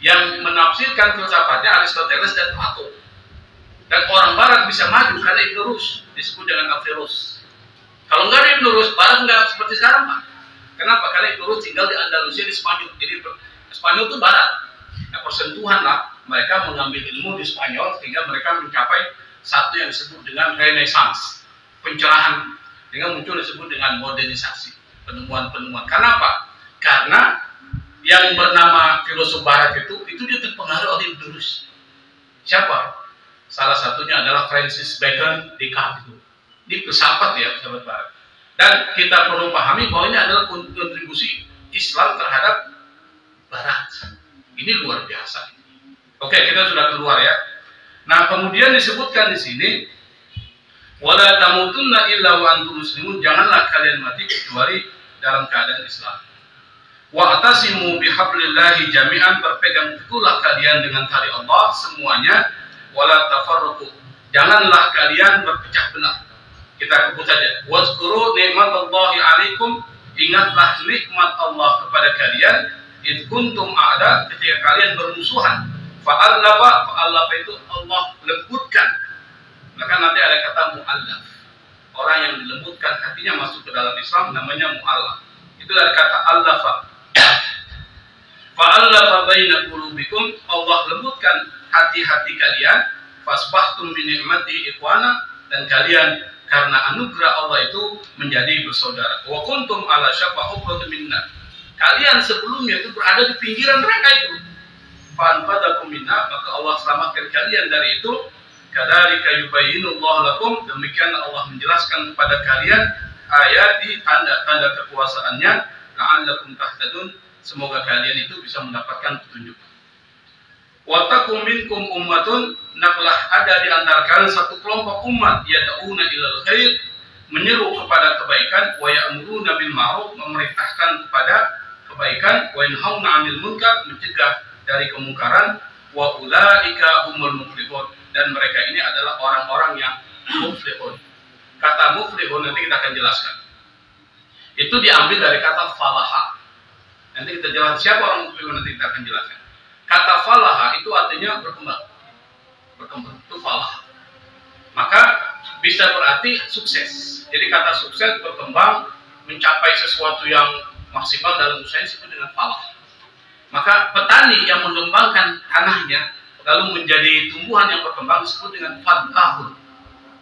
yang menafsirkan filsafatnya Aristoteles dan Plato. Dan orang Barat bisa maju karena Ibnu Rus, disebut dengan Averroes. Kalau nggak ada Ibnu Rus, Barat nggak seperti sekarang, Pak. Kenapa? Karena Ibnu Rus tinggal di Andalusia, di Spanyol. Jadi Spanyol itu Barat. Nah, persentuhan lah mereka mengambil ilmu di Spanyol sehingga mereka mencapai satu yang disebut dengan Renaissance, pencerahan, dengan muncul disebut dengan modernisasi, penemuan-penemuan. Kenapa? Karena yang bernama filosof Barat itu dia terpengaruh oleh Ibnu Rus. Siapa? Salah satunya adalah Francis Bacon, Descartes itu. Ini filsafat ya, sahabat Barat. Dan kita perlu pahami bahwa ini adalah kontribusi Islam terhadap Barat. Ini luar biasa. Oke, kita sudah keluar ya. Nah, kemudian disebutkan di sini, wala tamutunna illa wa antum muslimun, janganlah kalian mati kecuali dalam keadaan Islam. Wa atasimu bihablillahi jami'an, berpegang teguhlah kalian dengan tali Allah semuanya, wala tafarruqu, janganlah kalian berpecah belah. Kita sebut saja, wazkuru nikmatallahi alaikum, ingatlah nikmat Allah kepada kalian, id kuntum a'da, ketika kalian bermusuhan, fa'allafa itu Allah lembutkan. Maka nanti ada kata mu'allaf, orang yang dilembutkan hatinya masuk ke dalam Islam namanya mu'allaf. Itu dari kata allafa. Fa'allafa baina qulubikum, Allah lembutkan hati-hati kalian, fasbahtum bi ni'mati ikhwana, dan kalian karena anugerah Allah itu menjadi bersaudara. Wa kuntum ala syafa hufratin minnar, kalian sebelumnya itu berada di pinggiran neraka itu. Fanfadakum minna, maka Allah selamatkan kalian dari itu. Kadzalika yubayyinullahu lakum, demikian Allah menjelaskan kepada kalian ayati, tanda-tanda kekuasaannya, la'allakum tahtadun, semoga kalian itu bisa mendapatkan petunjuk. Wa takum minkum ummatun, naklah ada di antara kalian satu kelompok umat, yad'una ilal khair, menyeru kepada kebaikan, wa ya'muruna bil ma'ruf, memerintahkan kepada kebaikan, wa yanhauna 'anil munkar, mencegah dari kemungkaran, wa ulaika humul muflihun, dan mereka ini adalah orang-orang yang muflihun. Kata muflihun nanti kita akan jelaskan. Itu diambil dari kata falaha. Nanti kita jelaskan siapa orang muflihun, nanti kita akan jelaskan. Kata falaha itu artinya berkembang. Berkembang itu falah. Maka bisa berarti sukses. Jadi kata sukses, berkembang, mencapai sesuatu yang maksimal dalam usahanya disebut dengan falah. Maka petani yang mengembangkan tanahnya lalu menjadi tumbuhan yang berkembang disebut dengan falahun.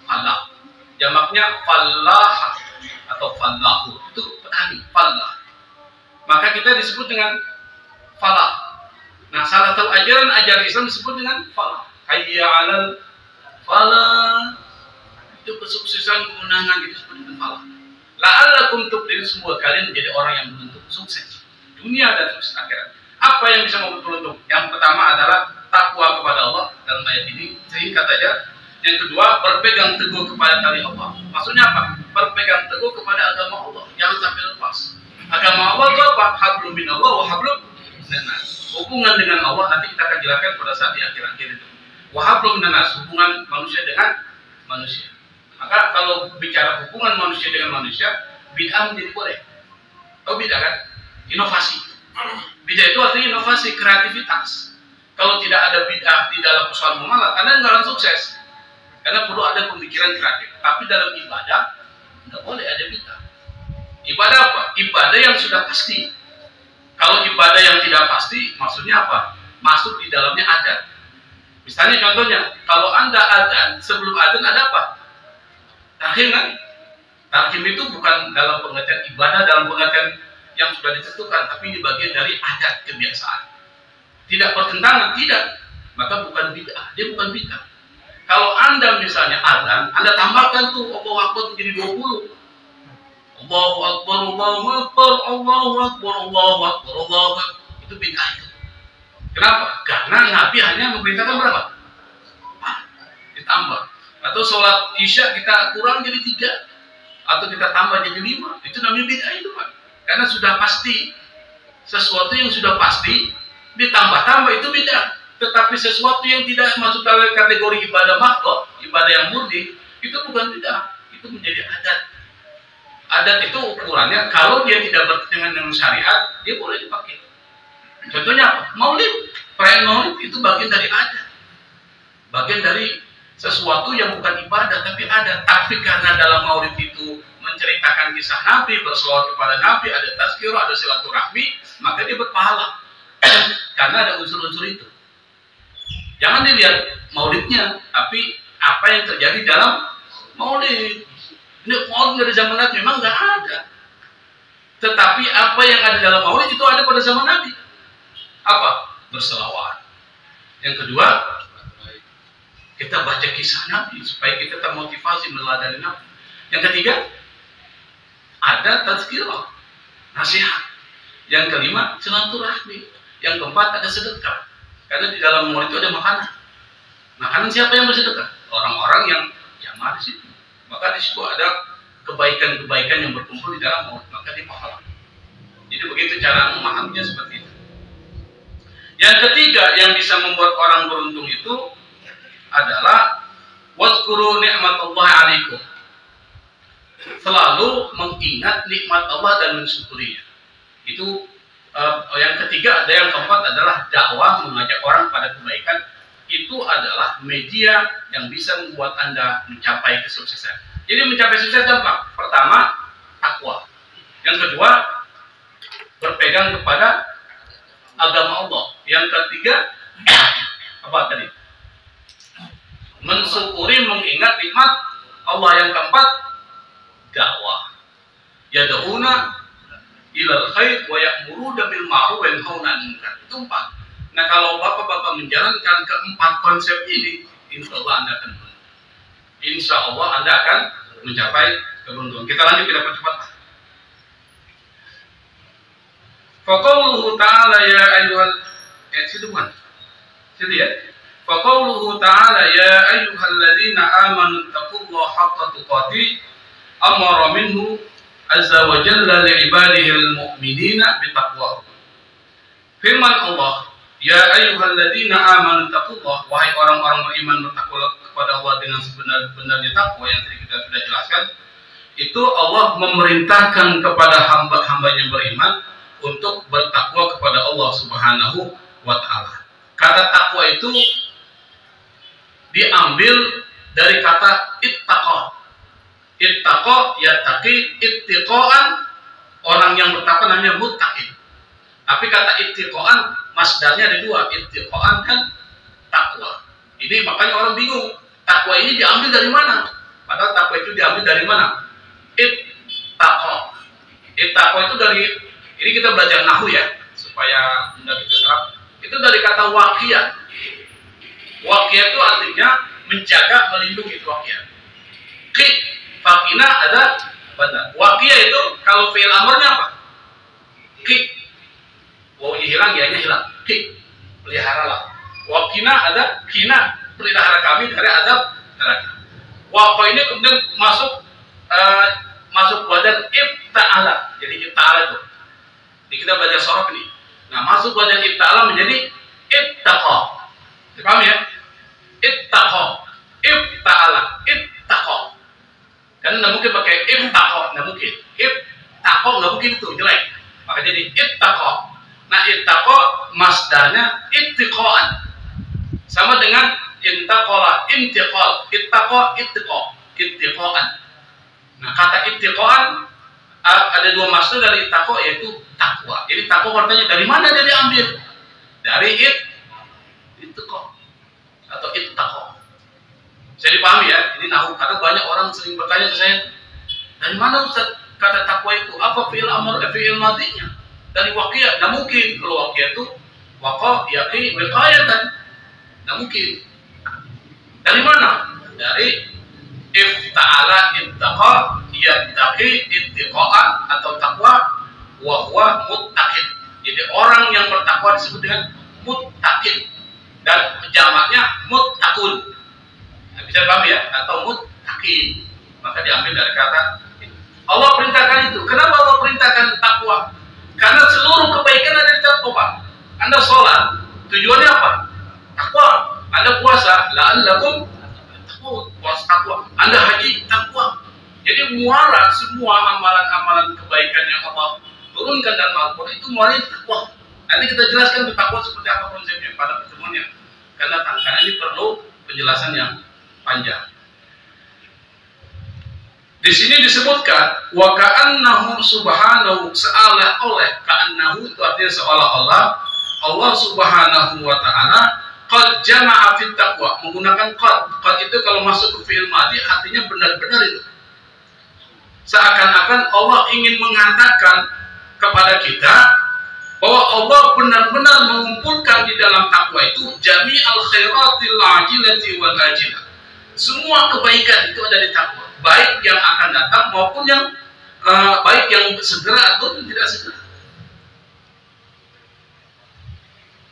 Falah. Jamaknya falah atau falahu. Itu petani, falah. Maka kita disebut dengan falah. Nah, salah satu ajaran Islam disebut dengan falah. Hayya 'alal falah. Itu kesuksesan, kemenangan, itu disebut dengan falah. La'allakum tuflihun, semua kalian menjadi orang yang beruntung, sukses dunia dan sukses akhirat. Apa yang bisa membuat beruntung? Yang pertama adalah takwa kepada Allah dalam ayat ini, singkat saja. Yang kedua, berpegang teguh kepada tali Allah. Maksudnya apa? Berpegang teguh kepada agama Allah, jangan sampai lepas. Agama Allah itu apa? Hablum minallah wa hablum minannas. Hubungan dengan Allah nanti kita akan jelaskan pada saat di akhir-akhir itu. Wa hablum minannas, hubungan manusia dengan manusia. Maka kalau bicara hubungan manusia dengan manusia, bid'ah menjadi boleh. Tahu bid'ah kan? Inovasi. Bid'ah itu artinya inovasi, kreativitas. Kalau tidak ada bid'ah di dalam persoalan muamalah, Anda nggak akan sukses. Karena perlu ada pemikiran kreatif. Tapi dalam ibadah, nggak boleh ada bid'ah. Ibadah apa? Ibadah yang sudah pasti. Kalau ibadah yang tidak pasti, maksudnya apa? Masuk di dalamnya adan. Misalnya contohnya, kalau Anda adan, sebelum adan ada apa? Tahkim kan? Tahkim itu bukan dalam pengertian ibadah, dalam pengertian yang sudah ditentukan, tapi ini bagian dari adat kebiasaan. tidak bertentangan, tidak, maka bukan bid'ah, dia bukan bid'ah. Kalau Anda misalnya azan, Anda tambahkan tuh Allahu Akbar menjadi 20. Allahu Akbar, Allahu Akbar, Allahu Akbar, Allahu Akbar, Allahu Akbar. Itu bid'ah itu. Kenapa? Karena Nabi hanya memerintahkan berapa? Ditambah. Atau sholat Isya kita kurang jadi 3, atau kita tambah jadi 5, itu namanya bid'ah itu, Pak. Karena sudah pasti, sesuatu yang sudah pasti ditambah-tambah itu bid'ah. Tetapi sesuatu yang tidak masuk dalam kategori ibadah makhluk, ibadah yang murni, itu bukan bid'ah, itu menjadi adat. Adat itu ukurannya, kalau dia tidak bertentangan dengan syariat, dia boleh dipakai. Contohnya apa? Maulid. Perayaan Maulid itu bagian dari adat, bagian dari sesuatu yang bukan ibadah tapi adat. Tapi karena dalam Maulid itu menceritakan kisah Nabi, berselawat kepada Nabi, ada tazkirah, ada silaturahmi, maka dia berpahala. Karena ada unsur-unsur itu. Jangan dilihat maulidnya, tapi apa yang terjadi dalam maulid. Ini maulid dari zaman Nabi memang nggak ada. Tetapi apa yang ada dalam maulid itu ada pada zaman Nabi. Apa? Berselawat. Yang kedua, kita baca kisah Nabi supaya kita termotivasi meneladani Nabi. Yang ketiga, ada tazkirah, nasihat. Yang kelima, silaturahmi. Yang keempat, ada sedekah. Karena di dalam maulid itu ada makanan. Makanan siapa yang bersedekah? Orang-orang yang jamaah di situ. Maka di situ ada kebaikan-kebaikan yang berkumpul di dalam maulid. Maka dia pahala. Jadi begitu cara memahaminya seperti itu. Yang ketiga yang bisa membuat orang beruntung itu adalah wazkuru ni'matallahi 'alaikum. Selalu mengingat nikmat Allah dan mensyukurinya. Itu yang ketiga. Ada yang keempat adalah dakwah, mengajak orang pada kebaikan. Itu adalah media yang bisa membuat Anda mencapai kesuksesan. Jadi mencapai sukses gampang. Pertama, takwa. Yang kedua, berpegang kepada agama Allah. Yang ketiga, apa tadi? Mensyukuri, mengingat nikmat Allah. Yang keempat, dakwah. Yad'una ilal khair wa ya'muruna bil ma'ruf wa yanhauna 'anil munkar. Itu 4. Nah, kalau bapak-bapak menjalankan keempat konsep ini, insya Allah Anda akan beruntung. Insya Allah Anda akan mencapai keberuntungan. Kita lanjut, kita percepat. Faqauluhu ta'ala ya ayyuhal situ ya. Faqauluhu ta'ala ya ayyuhalladzina amanu taqullaha haqqa tuqatih amara minhu azza wa jalla li'ibadihil mu'minina bitaqwa. Firman Allah, ya ayyuhalladzina amanu taqullaha, wahai orang-orang beriman bertakwa kepada Allah dengan sebenar-benarnya takwa yang tadi kita sudah jelaskan. Itu Allah memerintahkan kepada hamba-hambanya beriman untuk bertakwa kepada Allah Subhanahu wa ta'ala. Kata takwa itu diambil dari kata ittaqa. Ittaqa yattaqi, ittiqaan, orang yang bertakwa namanya muttaqin. Tapi kata ittiqaan masdarnya ada 2, ittiqaan dan takwa. Ini makanya orang bingung, takwa ini diambil dari mana? Padahal takwa itu diambil dari mana? Ittaqa. Ittaqa itu dari, ini kita belajar nahwu ya, supaya mudah kita serap. Itu dari kata waqiyah. Waqiyah itu artinya menjaga, melindungi, itu waqiyah. Qi, faqina ada benar. Waqiyah itu kalau fi'il amrnya apa? Qi. Wawnya hilang, ya-nya hilang. Qi, peliharalah. Waqina ada kina, pelihara kami dari adab neraka. Waqa ini kemudian masuk badan ibta'ala. Jadi ibta'ala itu. Jadi kita belajar sorof ini. Nah, masuk badan ibta'ala menjadi ittaqa. Paham ya? Ittaqa, ibta'ala, ittaqa. Karena nggak mungkin pakai ibtaqa, nggak mungkin. Ibtaqa nggak mungkin, itu jelek. Maka jadi ittaqa. Nah, ittaqa masdarnya ittiqaan. Sama dengan intaqala, intiqal, ittaqa, ittiqaan. Nah, kata ittiqaan ada 2 masdar dari ittaqa, yaitu takwa. Jadi takwa artinya dari mana dia diambil? Dari ittiqa atau ittaqa. Saya dipahami ya, ini nahwu, karena banyak orang sering bertanya ke saya, dari mana Ustaz kata takwa itu? Apa fi'il amr, fi'il madinya? Dari waqiyah. Nah, mungkin kalau waqiyah itu Waqa yaqi wiqayatan. Nah mungkin. Dari mana? Dari ifta'ala ittaqa yattaqi ittiqa'an atau taqwa wa huwa muttaqin. Jadi orang yang bertakwa disebut dengan muttaqin dan jamaknya muttaqun. Nah, bisa paham ya? Atau muttaqin. Maka diambil dari kata itu. Allah perintahkan itu. Kenapa Allah perintahkan takwa? Karena seluruh kebaikan ada di takwa. Anda sholat, tujuannya apa? Takwa. Anda puasa, la'allakum tattaqun. Puasa takwa. Anda haji, takwa. Jadi muara semua amalan-amalan kebaikan yang Allah turunkan dalam Al-Quran itu muaranya takwa. Nanti kita jelaskan takwa seperti apa konsepnya pada pertemuannya. Karena ini perlu penjelasan yang panjang. Di sini disebutkan wa ka'annahu subhanahu seolah-olah, ka'annahu itu artinya seolah-olah Allah Subhanahu wa taala qad jama'a fit taqwa, menggunakan qad itu kalau masuk ke fi'il madhi artinya benar-benar itu. Seakan-akan Allah ingin mengatakan kepada kita bahwa Allah benar-benar mengumpulkan di dalam takwa itu jami'al khairatil ajilati wal ajilah. Semua kebaikan itu ada di takwa, baik yang akan datang maupun yang baik yang segera atau tidak segera.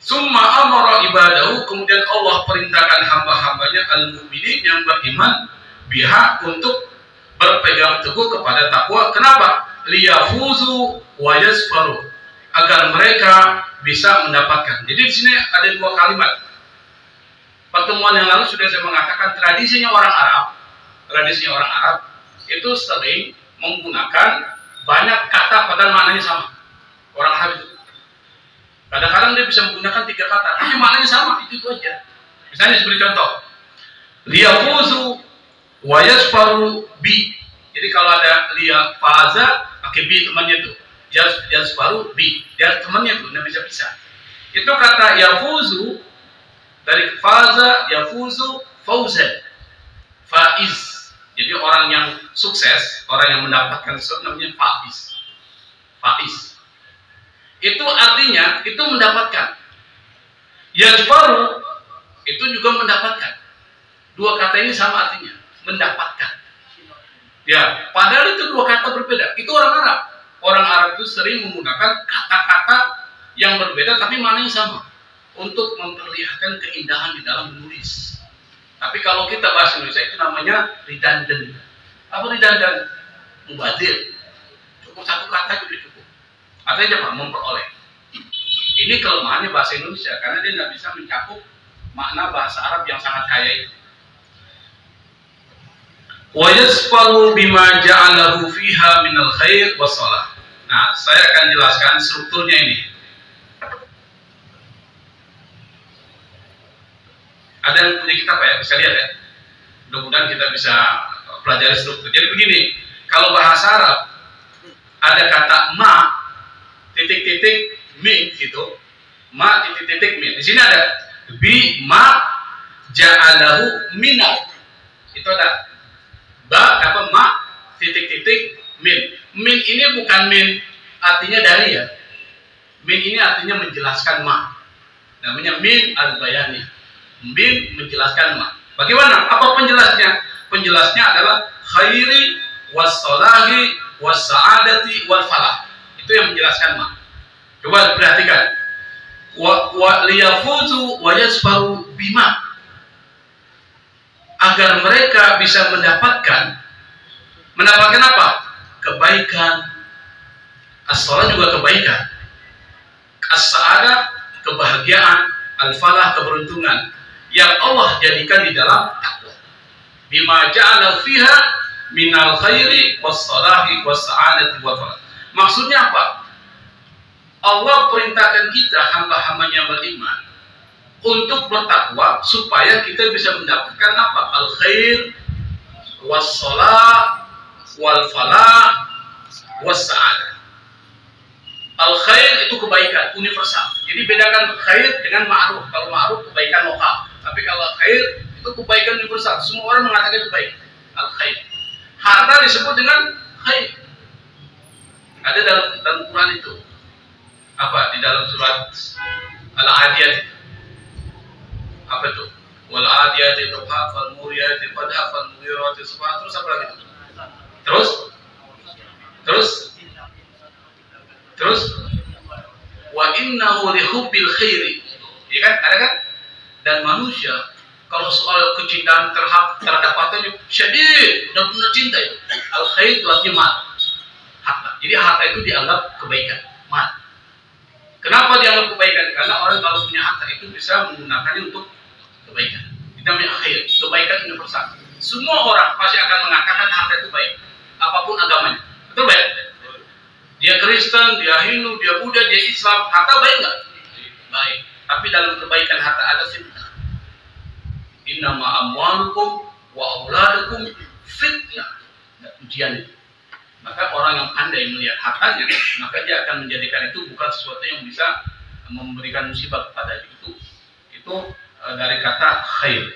Summa amara ibadahu, kemudian Allah perintahkan hamba-hambanya al-mu'minin yang beriman biha untuk berpegang teguh kepada takwa. Kenapa? Liyafuzu wa yasfaru, agar mereka bisa mendapatkan. Jadi di sini ada dua kalimat. Pertemuan yang lalu sudah saya mengatakan tradisinya orang Arab itu sering menggunakan banyak kata padahal maknanya sama. Orang Arab itu kadang-kadang dia bisa menggunakan 3 kata tapi maknanya sama, itu aja. Misalnya seperti contoh, liyafuzu wa yasfaru bi. Jadi kalau ada liya faza pakai bi temannya itu, yasfaru bi, dia temannya tuh, nggak bisa pisah. Itu kata yafuzu dari faza, yafuzu fauzan, faiz. Jadi orang yang sukses, orang yang mendapatkan sesuatu namanya faiz. Faiz itu artinya itu mendapatkan. Yasfaru itu juga mendapatkan. Dua kata ini sama artinya, mendapatkan. Ya, padahal itu dua kata berbeda. Itu orang Arab. Orang Arab itu sering menggunakan kata-kata yang berbeda tapi maknanya sama untuk memperlihatkan keindahan di dalam menulis. Tapi kalau kita bahasa Indonesia itu namanya redundant. Apa redundant? Mubadir. Cukup satu kata juga cukup. Artinya apa? Memperoleh. Ini kelemahannya bahasa Indonesia karena dia tidak bisa mencakup makna bahasa Arab yang sangat kaya itu. Wa yasfaru bima ja'alahu fiha minal khair wassalah. Nah, saya akan jelaskan strukturnya ini. Ada yang punya kitab ya, bisa lihat ya. Mudah-mudahan kita bisa pelajari struktur. Jadi begini, kalau bahasa Arab ada kata ma titik-titik min gitu. Ma titik-titik min. Di sini ada bi ma ja'alahu minal. Itu ada ba apa ma titik-titik min. Min ini bukan min artinya dari ya. Min ini artinya menjelaskan ma. Namanya min al-bayani. Min menjelaskan ma. Bagaimana? Apa penjelasnya? Penjelasnya adalah khairi wassalahi wassaadati wal falah. Itu yang menjelaskan ma. Coba perhatikan. Wa liyafuzu wa yasfaru bima. Agar mereka bisa mendapatkan apa? Kebaikan. As-salah juga kebaikan. As-sa'adah kebahagiaan, al-falah keberuntungan yang Allah jadikan di dalam takwa. Bima ja'ala fiha minal khairi was-salahi was-sa'adati wal falah. Maksudnya apa? Allah perintahkan kita hamba-hambanya beriman untuk bertakwa supaya kita bisa mendapatkan apa? Al-khair was-salah wal-falah was-sa'adah. Al-khair itu kebaikan universal. Jadi bedakan khair dengan ma'ruf. Kalau ma'ruf kebaikan lokal, tapi kalau khair itu kebaikan universal. Semua orang mengatakan itu baik. Al-khair. Harta disebut dengan khair. Ada dalam Quran itu. Apa? Di dalam surat Al-Adiyat. Apa itu? Wal adiyati dhabha fal muriyati qadha fal mughirati subha. Terus apa lagi itu? Terus wa innahu li hubbil khairi. Ya kan? Ada kan? Dan manusia kalau soal kecintaan terhadap hartanya syadid, benar-benar cinta itu. Al khair itu artinya mal. Harta. Jadi harta itu dianggap kebaikan, mal. Kenapa dianggap kebaikan? Karena orang kalau punya harta itu bisa menggunakannya untuk kebaikan. Itu namanya khair, kebaikan universal. Semua orang pasti akan mengatakan harta itu baik, apapun agamanya. Betul baik? Dia Kristen, dia Hindu, dia Buddha, dia Islam, harta baik nggak? Baik. Tapi dalam kebaikan harta ada fitnah. Innama amwalukum wa auladukum fitnah. Ujian itu. Maka orang yang pandai melihat hartanya, maka dia akan menjadikan itu bukan sesuatu yang bisa memberikan musibah kepada itu. Itu dari kata khair.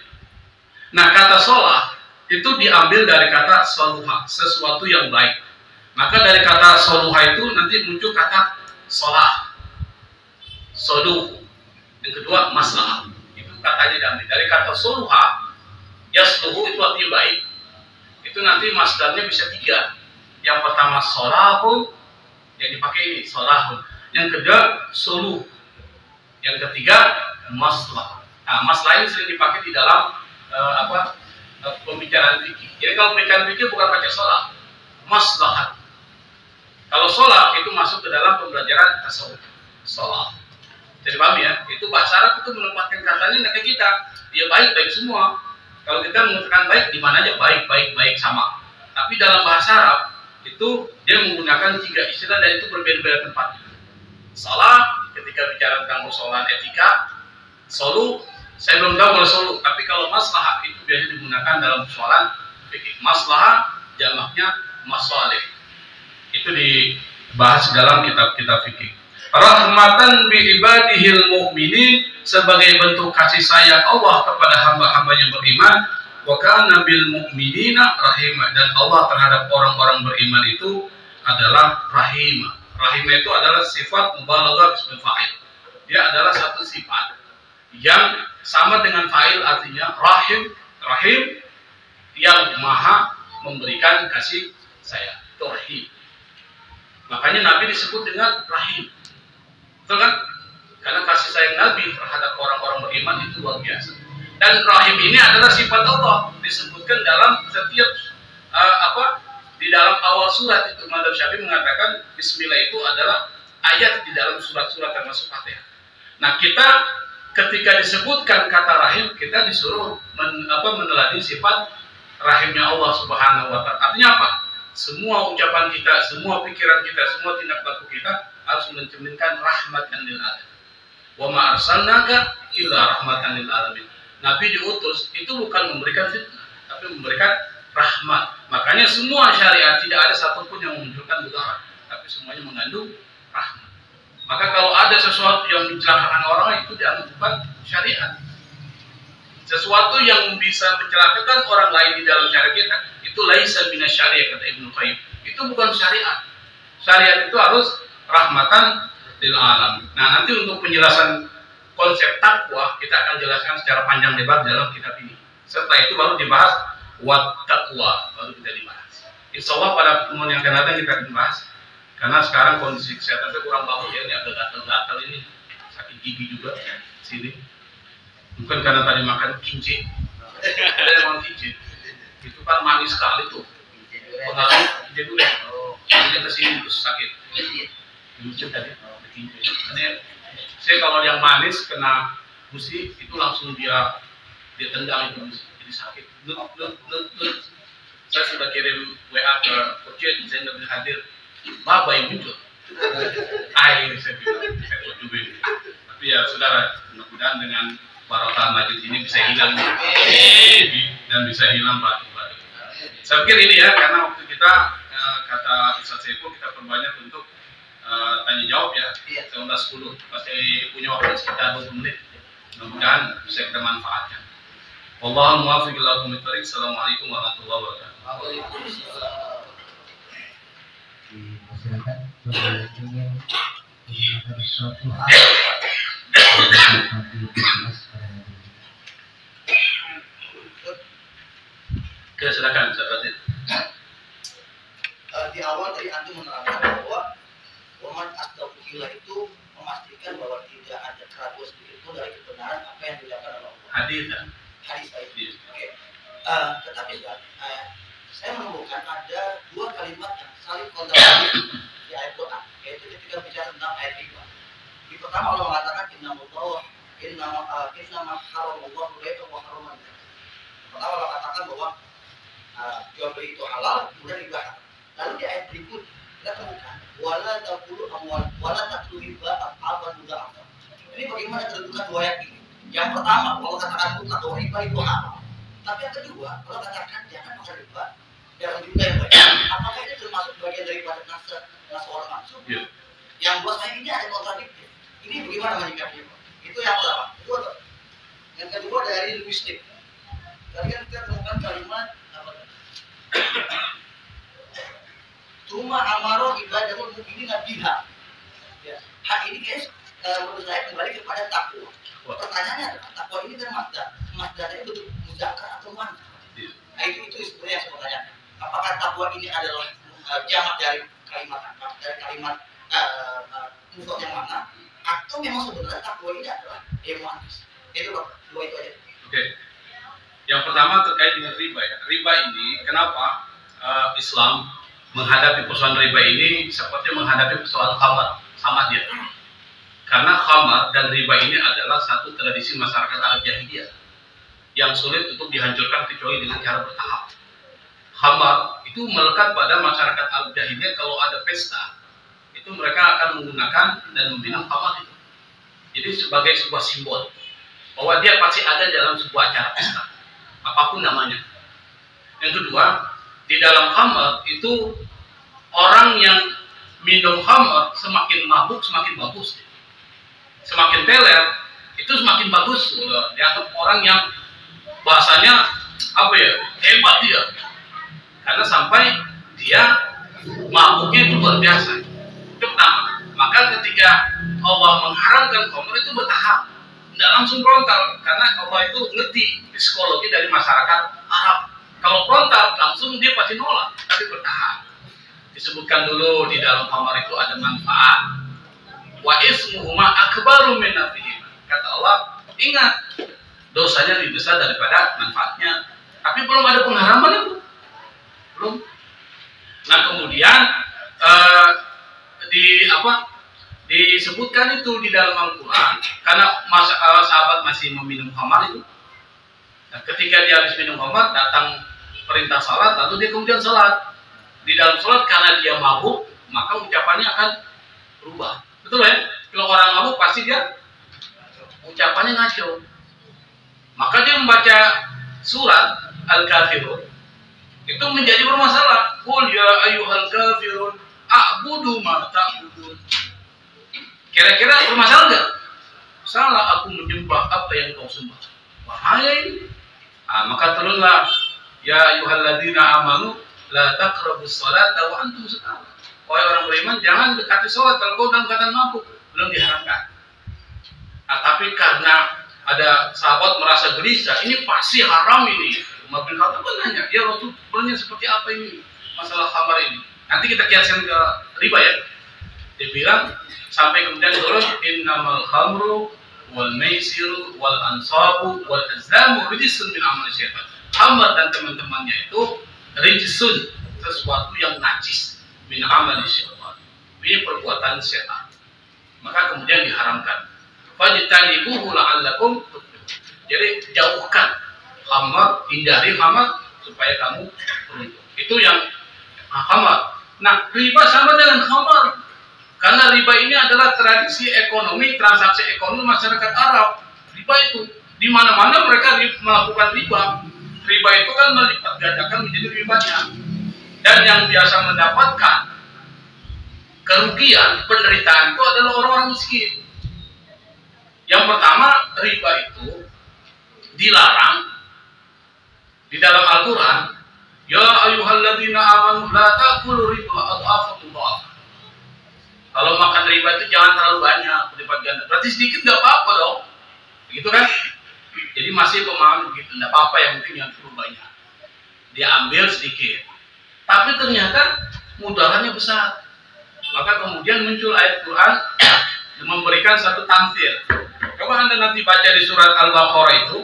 Nah, kata sholah itu diambil dari kata soluha, sesuatu yang baik. Maka dari kata soluha itu nanti muncul kata sholah, soluh. Yang kedua maslahah. Itu katanya diambil dari kata soluha. Yasluhu itu artinya baik. Itu nanti masdarnya bisa 3. Yang pertama solahun, yang dipakai ini solahun. Yang kedua soluh. Yang ketiga maslah. Nah, maslah ini sering dipakai di dalam pembicaraan fikih. Jadi kalau pembicaraan fikih bukan pakai solah, maslahat. Kalau solah itu masuk ke dalam pembelajaran tasawuf. Solah. Jadi paham ya? Itu bahasa Arab itu menempatkan katanya kayak kita. Dia baik semua. Kalau kita mengatakan baik di mana aja baik sama. Tapi dalam bahasa Arab itu dia menggunakan 3 istilah dan itu berbeda-beda tempatnya. Salah ketika bicara tentang persoalan etika, soluh saya belum tahu kalau soluh, tapi kalau maslahah itu biasanya digunakan dalam persoalan fikih. Maslahah jamaknya masalih. Itu dibahas dalam kitab-kitab fikih. Rahmatan bi ibadihil mu'minin, sebagai bentuk kasih sayang Allah kepada hamba-hambanya beriman. Wa kana bil mu'minina rahimah, dan Allah terhadap orang-orang beriman itu adalah rahimah. Rahimah itu adalah sifat mubalaghah ismul fa'il. Dia adalah satu sifat yang sama dengan fa'il, artinya rahim yang maha memberikan kasih sayang. Itu rahim. Makanya Nabi disebut dengan rahim. Betul kan? Karena kasih sayang Nabi terhadap orang-orang beriman itu luar biasa. Dan rahim ini adalah sifat Allah, disebutkan dalam setiap di dalam awal surat itu. Madzhab Syafi'i mengatakan bismillah itu adalah ayat di dalam surat-surat termasuk Fatihah. Nah, kita ketika disebutkan kata rahim, kita disuruh meneladi sifat rahimnya Allah Subhanahu wa taala. Artinya apa? Semua ucapan kita, semua pikiran kita, semua tindak laku kita harus mencerminkan rahmatan lil alamin. Wa ma arsalnaka illa rahmatan lil alamin. Nabi diutus itu bukan memberikan fitnah, tapi memberikan rahmat. Makanya semua syariat tidak ada satupun yang memunculkan mudarat, tapi semuanya mengandung rahmat. Maka kalau ada sesuatu yang mencelakakan orang, itu dianggap bukan syariat. Sesuatu yang bisa mencelakakan orang lain di dalam syariat kita, itu laisa minas syariat, kata Ibnu Qayyim. Itu bukan syariat. Syariat itu harus rahmatan lil alamin. Nah, nanti untuk penjelasan konsep takwa kita akan jelaskan secara panjang lebar dalam kitab ini. Setelah itu baru dibahas wat takwa, baru kita dibahas. Insya Allah pada pertemuan yang akan datang kita akan bahas. Karena sekarang kondisi kesehatan saya kurang bagus ya, ini agak gatal-gatal ini, sakit gigi juga sini. Mungkin karena tadi makan kincir. Ada yang makan kincir. Itu kan manis sekali tuh. Pengaruh kincir dulu ya. Jadi kesini terus sakit. Kincir tadi, kincir. Saya kalau yang manis kena busi itu langsung dia tendang itu busi, jadi sakit. Saya sudah kirim WA ke Coach, saya nggak bisa hadir. Bapak yang muncul. Saya bilang, saya coba ini. Tapi ya saudara, mudah-mudahan dengan barokah majlis ini bisa hilang dan bisa hilang batu-batu. Saya pikir ini ya, karena waktu kita kata Ustaz Saiful kita perbanyak untuk tanya jawab ya, 19.10 masih punya waktu sekitar 20 menit. Mudah-mudahan bisa kita manfaatkan. Wallahul muwaffiq ila aqwamit thoriq. Assalamualaikum warahmatullahi wabarakatuh. Waalaikumsalam. Di masyarakat ingin menyampaikan sesuatu hal Oke, silakan Ustaz. Di awal tadi antum menerangkan bahwa Muhammad Astagfirullah itu memastikan bahwa tidak ada keraguan sedikit pun dari kebenaran apa yang dilakukan oleh Allah. Hadis itu. Oke. Tetapi saya menemukan ada dua kalimat yang saling kontradiktif di ayat Quran, yaitu ketika bicara tentang ayat riba. Di pertama Allah mengatakan innama haramallahu al-bai'a wa harrama al-riba. Pertama Allah katakan bahwa jual beli itu halal, kemudian riba haram. Lalu di ayat berikut kita temukan wala taqulu riba apa juga apa. Ini bagaimana tertentukan dua ayat ini? Yang pertama Allah katakan mutlak bahwa riba itu halal. Tapi yang kedua Allah katakan jangan makan riba dalam jumlah yang banyak. Apakah ini termasuk bagian daripada nas orang maksud? Yeah. Yang buat saya ini ada kontradiktif. Ini bagaimana menyikapinya? Itu yang pertama. Itu apa? Yang kedua dari linguistik. Tadi kan kita temukan kalimat apa? Cuma amaro ibadatul mukminin biha. Ya. Hak ini guys, menurut saya kembali kepada takwa. Pertanyaannya adalah takwa ini kan masdarnya bentuk muzakkar atau muannats? Nah, itu sebenarnya yang saya bertanya. Apakah takwa ini adalah jamak dari kalimat mufrad yang mana? Atau memang sebenarnya takwa ini adalah muannats? Itu loh, dua itu aja. Oke. Yang pertama terkait dengan riba ya. Riba ini kenapa Islam menghadapi persoalan riba ini seperti menghadapi persoalan khamar sama dia. Karena khamar dan riba ini adalah satu tradisi masyarakat Arab Jahiliyah yang sulit untuk dihancurkan kecuali dengan cara bertahap. Khamar itu melekat pada masyarakat Arab Jahiliyah. Kalau ada pesta itu mereka akan menggunakan dan meminum khamar itu. Jadi sebagai sebuah simbol bahwa dia pasti ada dalam sebuah acara pesta, apapun namanya. Yang kedua, di dalam khamar itu orang yang minum khamar semakin mabuk semakin bagus, semakin teler itu semakin bagus. Dianggap orang yang bahasanya apa ya, hebat dia, karena sampai dia mabuknya itu luar biasa. Itu pertama. Maka ketika Allah mengharamkan khamar itu bertahap, tidak langsung frontal, karena Allah itu ngerti psikologi dari masyarakat Arab. Kalau frontal langsung dia pasti nolak, tapi bertahap. Disebutkan dulu di dalam khamar itu ada manfaat. Wa ismuhuma akbaru min nafihima. Kata Allah, ingat dosanya lebih besar daripada manfaatnya. Tapi belum ada pengharaman itu. Belum. Nah, kemudian disebutkan itu di dalam Al-Quran karena sahabat masih meminum khamar itu. Nah, ketika dia habis minum khamar, datang perintah salat, lalu dia kemudian salat. Di dalam salat karena dia mabuk, maka ucapannya akan berubah. Betul ya? Kalau orang mabuk pasti dia ucapannya ngaco. Maka dia membaca surat Al-Kafirun itu menjadi bermasalah. Qul ya ayyuhal kafirun a'budu ma ta'budun. Kira-kira bermasalah enggak? Salah, aku menyembah apa yang kau sembah. Bahaya ini. Maka turunlah ya ayyuhalladzina amanu la taqrabus sholata wa antum sukara. Wahai orang beriman, jangan dekati sholat kalau kau dalam keadaan mabuk. Belum diharamkan. Tapi karena ada sahabat merasa gelisah, ini pasti haram ini. Umar bin Khattab nanya, ya Rasul, sebenarnya seperti apa ini masalah khamar ini? Nanti kita kiaskan ke riba ya. Dia bilang sampai kemudian turun innamal khamru wal maisiru wal ansabu wal azlamu rijsun min amali syaitan. Khamar dan teman-temannya itu rijsun, sesuatu yang najis, min amali syaitan. Ini perbuatan setan. Maka kemudian diharamkan. Fajtanibuhu la'allakum tuflihun. Jadi jauhkan khamar, hindari khamar supaya kamu beruntung. Itu yang khamar. Nah, riba sama dengan khamar. Karena riba ini adalah tradisi ekonomi, transaksi ekonomi masyarakat Arab. Riba itu di mana-mana mereka melakukan riba. Riba itu kan melipat gandakan menjadi lebih banyak. Dan yang biasa mendapatkan kerugian, penderitaan itu adalah orang-orang miskin. Yang pertama, riba itu dilarang di dalam Al-Quran. Ya ayyuhalladzina amanu la ta'kulu riba adhafan mudha'afah. Kalau makan riba itu jangan terlalu banyak, berlipat ganda. Berarti sedikit nggak apa-apa dong, begitu kan? Jadi masih pemahaman begitu, nggak apa-apa, yang penting yang terlalu banyak. Dia ambil sedikit, tapi ternyata mudaratnya besar. Maka kemudian muncul ayat Quran yang memberikan satu tamthil. Coba Anda nanti baca di surat Al-Baqarah itu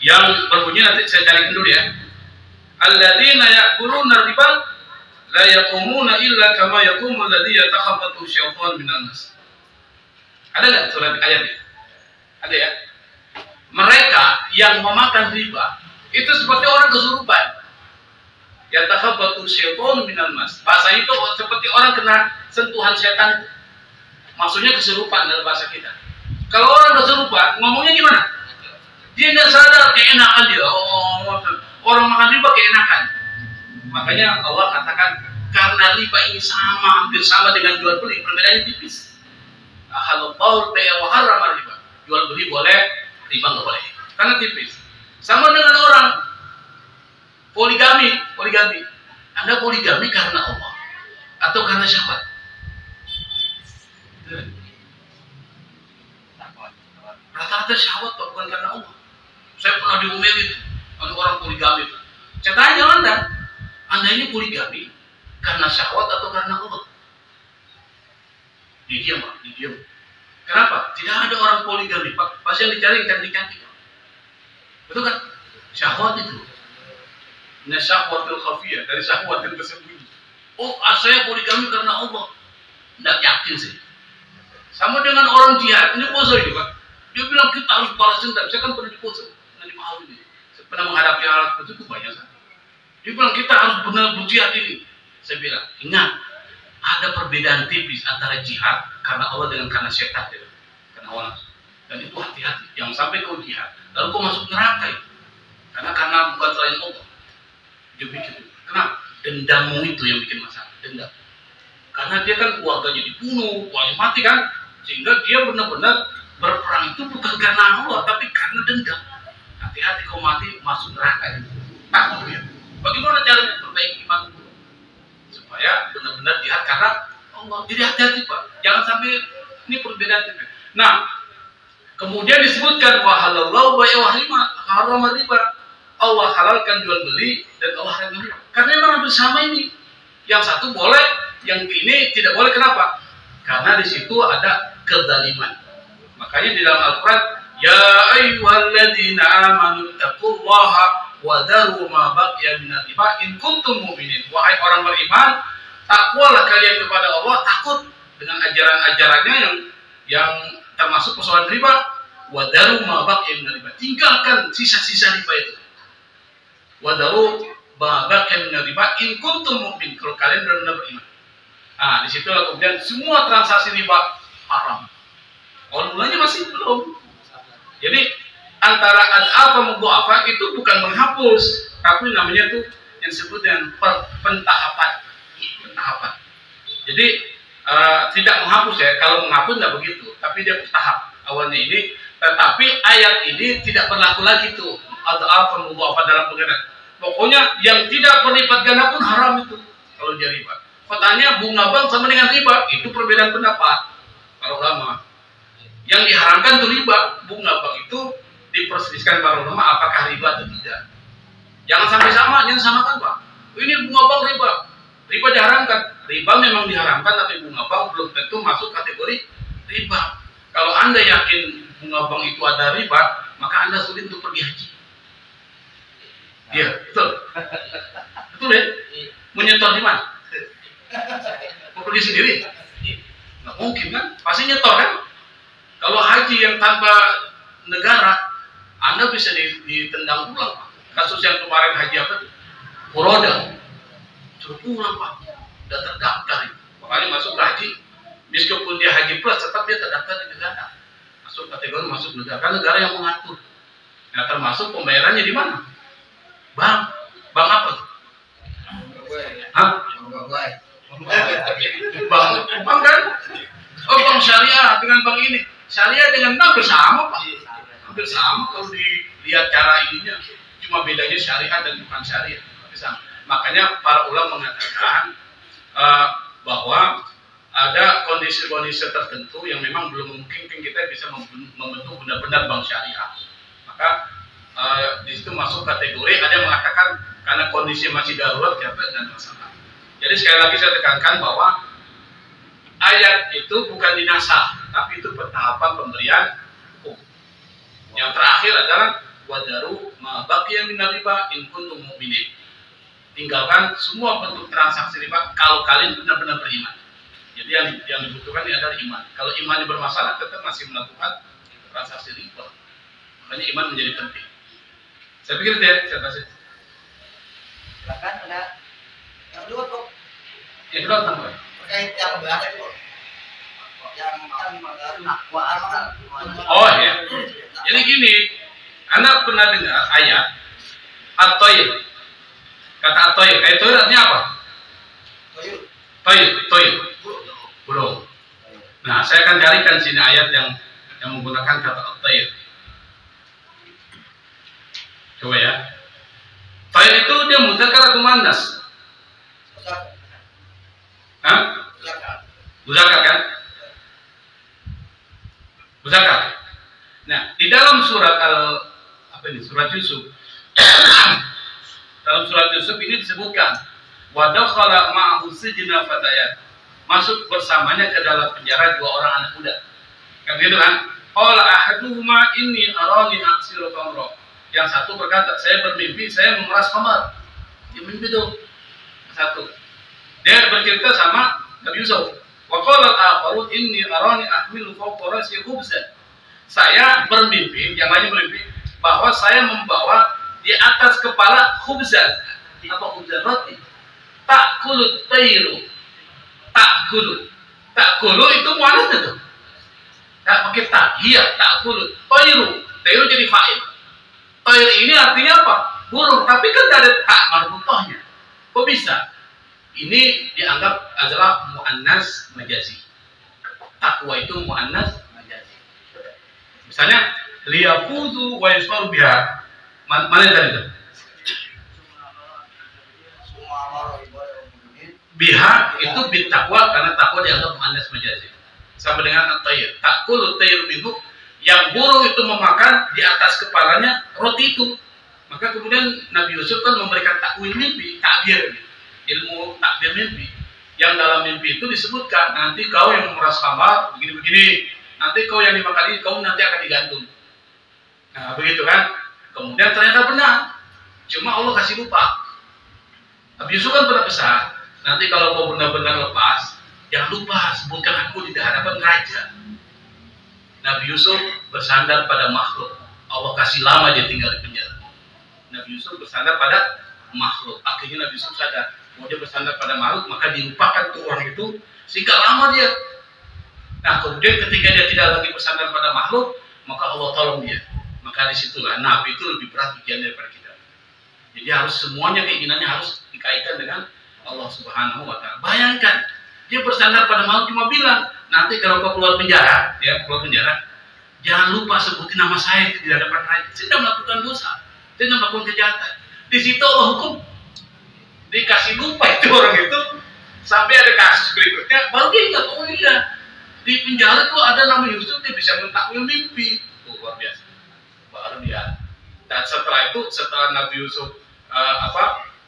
yang berbunyi, nanti saya carikan dulu ya. Alladzina ya'kuluna riba la yaqumuna illa kama yaqumu alladzi yatakhabbathu syaitan minan nas. Ada enggak surat ayatnya? Ada ya? Mereka yang memakan riba itu seperti orang kesurupan. Yatakhabbathu syaitan minan nas. Bahasa itu seperti orang kena sentuhan setan. Maksudnya kesurupan dalam bahasa kita. Kalau orang kesurupan ngomongnya gimana? Dia nggak sadar, keenakan dia. Orang makan riba keenakan. Makanya Allah katakan karena riba ini hampir sama dengan jual beli, perbedaannya tipis. Halallahu bai'a wa harrama riba. Jual beli boleh, riba nggak boleh. Karena tipis. Sama dengan orang poligami. Anda poligami karena Allah atau karena syahwat? Rata-rata syahwat bukan karena Allah. Saya pernah diomeli oleh orang poligami. Saya tanya Anda ini poligami karena syahwat atau karena Allah? Didiam. Kenapa? Tidak ada orang poligami, Pak. Pasti yang dicari yang cantik-cantik. Betul kan? Syahwat itu. Ini syahwatul khafiyah, dari syahwat yang tersembunyi. Oh, saya poligami karena Allah. Tidak yakin sih. Sama dengan orang jihad, ini poso itu Pak. Dia bilang kita harus balas dendam. Saya kan pernah di poso. Saya pernah menghadapi hal seperti itu banyak sekali. Dia bilang kita harus benar berjihad ini. Saya bilang, ingat, ada perbedaan tipis antara jihad karena Allah dengan karena setan, karena Allah. Dan itu hati-hati, jangan sampai kau jihad lalu kau masuk neraka itu. Karena bukan selain Allah. Dia bikin. Kenapa? Dendammu itu yang bikin masalah. Dendam. Karena dia kan keluarganya dibunuh, keluarganya mati kan, sehingga dia benar-benar berperang itu bukan karena Allah, tapi karena dendam. Hati-hati kau mati masuk neraka itu. Takut ya. Bagaimana caranya perbaiki iman supaya benar-benar jihad karena Allah? Jadi hati-hati Pak. Jangan sampai ini perbedaan itu. Nah, kemudian disebutkan wa halallahu bai'a wa harrama riba. Allah halalkan jual beli dan Allah haramkan riba. Karena memang bersama ini. Yang satu boleh, yang ini tidak boleh. Kenapa? Karena di situ ada kezaliman. Makanya di dalam Al-Quran, ya ayyuhalladzina amanu taqullaha wa daru ma baqiya minal riba in kuntum mu'minin. Wahai orang beriman, takwalah kalian kepada Allah, takut dengan ajaran-ajarannya yang termasuk persoalan riba. Wa daru ma baqiya minal riba. Tinggalkan sisa-sisa riba itu. Wa daru ma baqiya minal riba in kuntum mu'min. Kalau kalian benar-benar beriman. Nah, di situ kemudian semua transaksi riba haram. Awal mulanya masih belum. Jadi antara ad'afa mudha'afa itu bukan menghapus, tapi namanya itu yang disebut dengan pentahapan. Jadi tidak menghapus ya. Kalau menghapus nggak begitu, tapi dia bertahap. Awalnya ini, tetapi ayat ini tidak berlaku lagi tuh ad'afa mudha'afa dalam pengertian. Pokoknya yang tidak berlipat ganda pun haram itu kalau dia riba. Pertanyaan bunga bank sama dengan riba, itu perbedaan pendapat para ulama. Yang diharamkan itu riba, bunga bank itu diperselisihkan para ulama apakah riba atau tidak. Jangan sampai sama, jangan samakan Pak. Ini bunga bank riba, riba diharamkan. Riba memang diharamkan, tapi bunga bank belum tentu masuk kategori riba. Kalau Anda yakin bunga bank itu ada riba, maka Anda sulit untuk pergi haji. Iya, betul. Betul ya? Menyetor di mana? Mau pergi sendiri? Nggak mungkin kan? Pasti nyetor kan? Kalau haji yang tanpa negara, Anda bisa ditendang pulang. Kasus yang kemarin haji apa tuh? Furoda. Suruh pulang Pak. Udah terdaftar. Makanya masuk haji. Meskipun dia haji plus, tetap dia terdaftar di negara. Masuk kategori masuk negara. Kan negara yang mengatur. Nah, termasuk pembayarannya di mana? Bank. Bank apa tuh? Hah? Bank kan? Oh, bank syariah dengan bank ini. Syariah dengan bank bersama Pak. Hampir sama kalau dilihat cara ininya. Cuma bedanya syariah dan bukan syariah. Sama. Makanya para ulama mengatakan bahwa ada kondisi-kondisi tertentu yang memang belum memungkinkan kita bisa membentuk benar-benar bank syariah. Maka di situ masuk kategori ada yang mengatakan karena kondisi masih darurat kita dan masalah. Jadi sekali lagi saya tekankan bahwa ayat itu bukan dinasah, tapi itu tahapan pemberian hukum. Yang terakhir adalah wadaru ma baqiya min riba in kuntum mu'minin. Tinggalkan semua bentuk transaksi riba kalau kalian benar-benar beriman. Jadi yang dibutuhkan ini adalah iman. Kalau imannya bermasalah, tetap masih melakukan transaksi riba. Makanya iman menjadi penting. Saya pikir ya, saya kasih. Silakan ada yang kedua kok. Yang kedua apa? Terkait yang bahasa itu. Yang takwaan. Oh ya. Jadi gini, Anda pernah dengar ayat at-toyib. Kata at-toyib, at-toyib artinya apa? Toyib. Burung. Nah, saya akan carikan sini ayat yang menggunakan kata at-toyib. Coba ya. Toyib itu dia muzakkar atau muannas? Hah? Muzakkar kan? Muzakkar. Nah, di dalam surat surat Yusuf. Dalam surat Yusuf ini disebutkan wa dakhala ma'ahu sijna fatayat. Masuk bersamanya ke dalam penjara dua orang anak muda. Kan gitu kan? Qala ahaduhuma inni arani aksiru khamra. Yang satu berkata, saya bermimpi saya memeras khamar. Dia mimpi itu. Satu. Dia bercerita sama Nabi Yusuf. Wa qala al-akharu inni arani ahmilu fawqa ra'si khubzan. Saya bermimpi, yang lainnya bermimpi bahwa saya membawa di atas kepala khubzan. Apa khubzan? Roti. Ta'kulu tayru. Ta'kulu itu muannas itu. Tak pakai tak. Iya, ta'kulu tayru. Tayru jadi fa'il. Tayr ini artinya apa? Burung. Tapi kan tidak ada tak marbutohnya. Kok bisa? Ini dianggap adalah muannas majazi. Takwa itu muannas majazi. Misalnya liyafuzu wa yasfaru biha. Mana yang tadi itu? Biha itu bitakwa karena takwa dianggap muannas majazi. Sama dengan at-tayr. Takul tayr minhu, yang burung itu memakan di atas kepalanya roti itu. Maka kemudian Nabi Yusuf kan memberikan takwil mimpi, takbir, ilmu takbir mimpi. Yang dalam mimpi itu disebutkan nanti kau yang memeras khamar begini-begini, nanti kau yang dimakan ini kau nanti akan digantung. Nah begitu kan. Kemudian ternyata benar. Cuma Allah kasih lupa. Nabi Yusuf kan pernah pesan, nanti kalau kau benar-benar lepas, jangan lupa sebutkan aku di hadapan raja. Nabi Yusuf bersandar pada makhluk. Allah kasih lama dia tinggal di penjara. Nabi Yusuf bersandar pada makhluk. Akhirnya Nabi Yusuf sadar, mau dia bersandar pada makhluk, maka dilupakan tuh orang itu sehingga lama dia. Nah kemudian ketika dia tidak lagi bersandar pada makhluk, maka Allah tolong dia. Maka disitulah Nabi itu lebih berat ujian daripada kita. Jadi harus semuanya keinginannya harus dikaitkan dengan Allah Subhanahu Wa Taala. Bayangkan dia bersandar pada makhluk cuma bilang, nanti kalau kau keluar penjara, jangan lupa sebutin nama saya di hadapan raja. Saya tidak melakukan dosa, saya tidak melakukan kejahatan. Di situ Allah hukum, dikasih lupa itu orang itu sampai ada kasus berikutnya, baru dia ingat, oh iya di penjara tuh ada nama Yusuf, dia bisa mentakwil mimpi. Luar biasa. Baru dia. Dan setelah itu, setelah Nabi Yusuf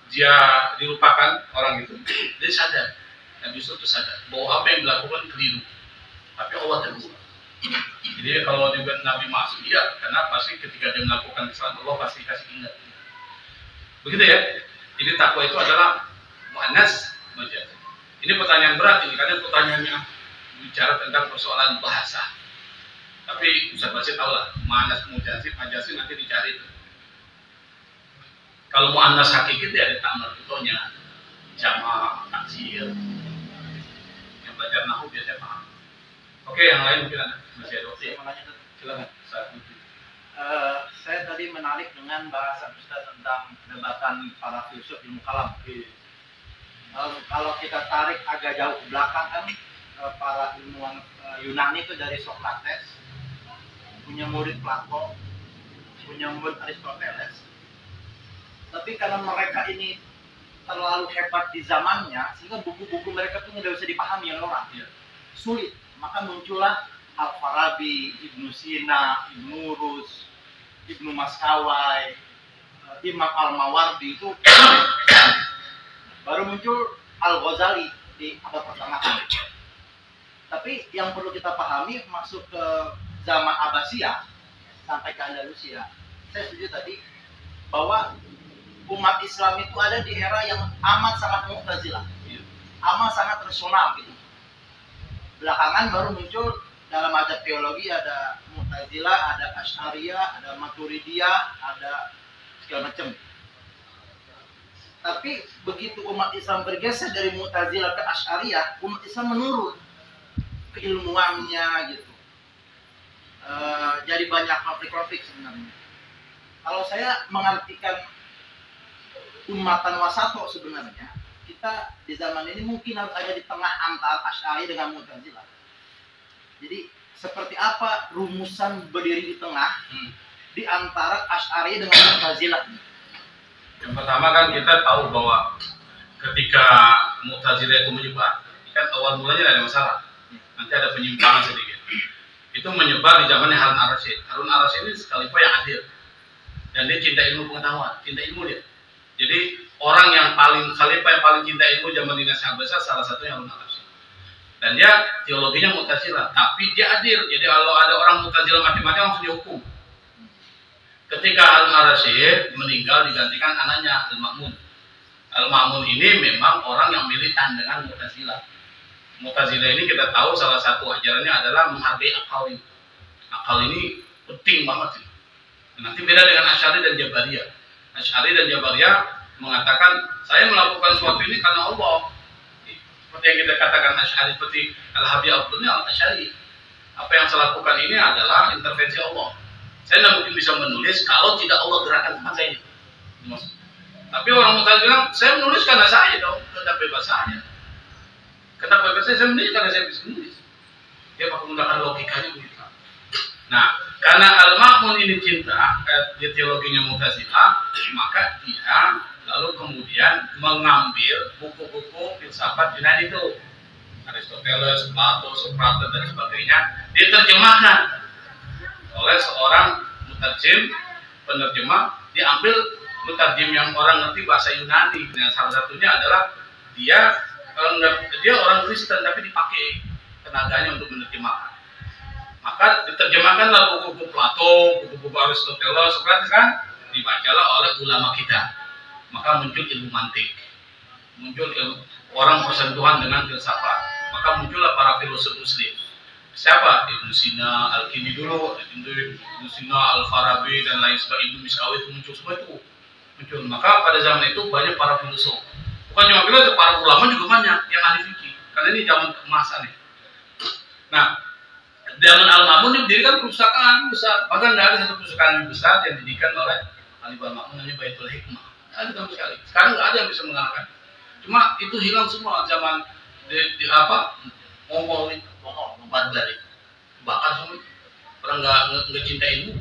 dia dilupakan orang itu, dia sadar. Nabi Yusuf itu sadar bahwa apa yang dilakukan keliru, tapi Allah tegur. Jadi kalau juga Nabi masuk, iya, karena pasti ketika dia melakukan kesalahan Allah pasti kasih ingat. Begitu ya. Jadi takwa itu adalah muannas majazi. Ini pertanyaan berat ini, karena pertanyaannya bicara tentang persoalan bahasa. Tapi Ustaz Basit tahu lah, muannas majazi nanti dicari. Kalau muannas hakiki dia ada ta'mal contohnya, jama, taksir. Yang belajar nahu biasanya paham. Oke, yang lain mungkin ada masih ada waktu ya. Silakan. Saya tadi menarik dengan bahasan Ustaz tentang perdebatan para filsuf ilmu kalam. Kalau kita tarik agak jauh ke belakang kan, para ilmuwan Yunani itu dari Socrates, punya murid Plato, punya murid Aristoteles. Tapi karena mereka ini terlalu hebat di zamannya sehingga buku-buku mereka tuh tidak bisa dipahami oleh orang. Sulit. Maka muncullah Al-Farabi, Ibnu Sina, Ibnu Rus, Ibnu Maskawai, Imam Al-Mawardi itu baru muncul Al-Ghazali di abad pertama. Tapi yang perlu kita pahami masuk ke zaman Abbasiyah sampai ke Andalusia. Saya setuju tadi bahwa umat Islam itu ada di era yang amat sangat Mu'tazilah, amat sangat rasional gitu. Belakangan baru muncul dalam adab teologi ada Mu'tazilah, ada Asy'ariyah, ada Maturidiyah, ada segala macam. Tapi begitu umat Islam bergeser dari Mu'tazilah ke Asy'ariyah, umat Islam menurun keilmuannya gitu. Jadi banyak konflik-konflik sebenarnya. Kalau saya mengartikan umatan wasato sebenarnya, kita di zaman ini mungkin harus ada di tengah antara Asy'ari dengan Mu'tazilah. Jadi seperti apa rumusan berdiri di tengah di antara Asy'ari dengan Mu'tazilah? Yang pertama kan kita tahu bahwa ketika Mu'tazilah itu menyebar, kan awal mulanya tidak ada masalah. Nanti ada penyimpangan sedikit. Itu menyebar di zamannya Harun ar-Rasyid. Harun ar-Rasyid ini khalifah yang adil. Dan dia cinta ilmu pengetahuan, cinta ilmu dia. Jadi orang yang paling khalifah yang paling cinta ilmu zaman dinasti Abbasiyah salah satunya Harun ar-Rasyid. Dan dia teologinya Mu'tazilah, tapi dia adil. Jadi kalau ada orang Mu'tazilah mati-mati langsung dihukum. Ketika Harun ar-Rasyid meninggal digantikan anaknya Al-Ma'mun. Al-Ma'mun ini memang orang yang militan dengan Mu'tazilah. Mu'tazilah ini kita tahu salah satu ajarannya adalah menghargai akal ini. Akal ini penting banget. Nanti beda dengan Asy'ari dan Jabariyah. Asy'ari dan Jabariyah mengatakan saya melakukan sesuatu ini karena Allah. Seperti yang kita katakan Asy'ari, seperti Al-Habib Abdul Asy'ari. Apa yang saya lakukan ini adalah intervensi Allah. Saya tidak mungkin bisa menulis kalau tidak Allah gerakan tangan saya. Tapi orang Mu'tazilah bilang saya menulis karena saya dong, karena bebas saya. Kenapa bebas saya menulis karena saya bisa menulis. Dia menggunakan logikanya begitu. Nah, karena Al-Ma'mun ini cinta di teologinya Mu'tazilah, maka dia lalu kemudian mengambil buku-buku filsafat Yunani itu, Aristoteles, Plato, Sokrates dan sebagainya, diterjemahkan oleh seorang mutarjim, penerjemah, diambil mutarjim yang orang ngerti bahasa Yunani. Nah, salah satunya adalah dia orang Kristen tapi dipakai tenaganya untuk menerjemahkan. Maka diterjemahkanlah buku-buku Plato, buku-buku Aristoteles, Sokrates kan dibacalah oleh ulama kita. Maka muncul ilmu mantik, muncul orang bersentuhan dengan filsafat. Maka muncullah para filosof Muslim. Siapa? Ibnu Sina, Al-Kindi dulu, Ibnu Sina, Al-Farabi dan lain sebagainya, Ibnu Miskawi itu muncul semua itu muncul. Maka pada zaman itu banyak para filosof. Bukan cuma filosof, para ulama juga banyak yang ahli fikih. Karena ini zaman keemasan ya. Nah, zaman Al-Ma'mun didirikan perpustakaan besar. Bahkan ada satu perpustakaan yang besar yang didirikan oleh Khalifah Al-Ma'mun namanya Baitul Hikmah. Ada sama sekali. Sekarang nggak ada yang bisa mengalahkan. Cuma itu hilang semua zaman Mongol barbari, bakar semua. Orang nggak cinta ilmu,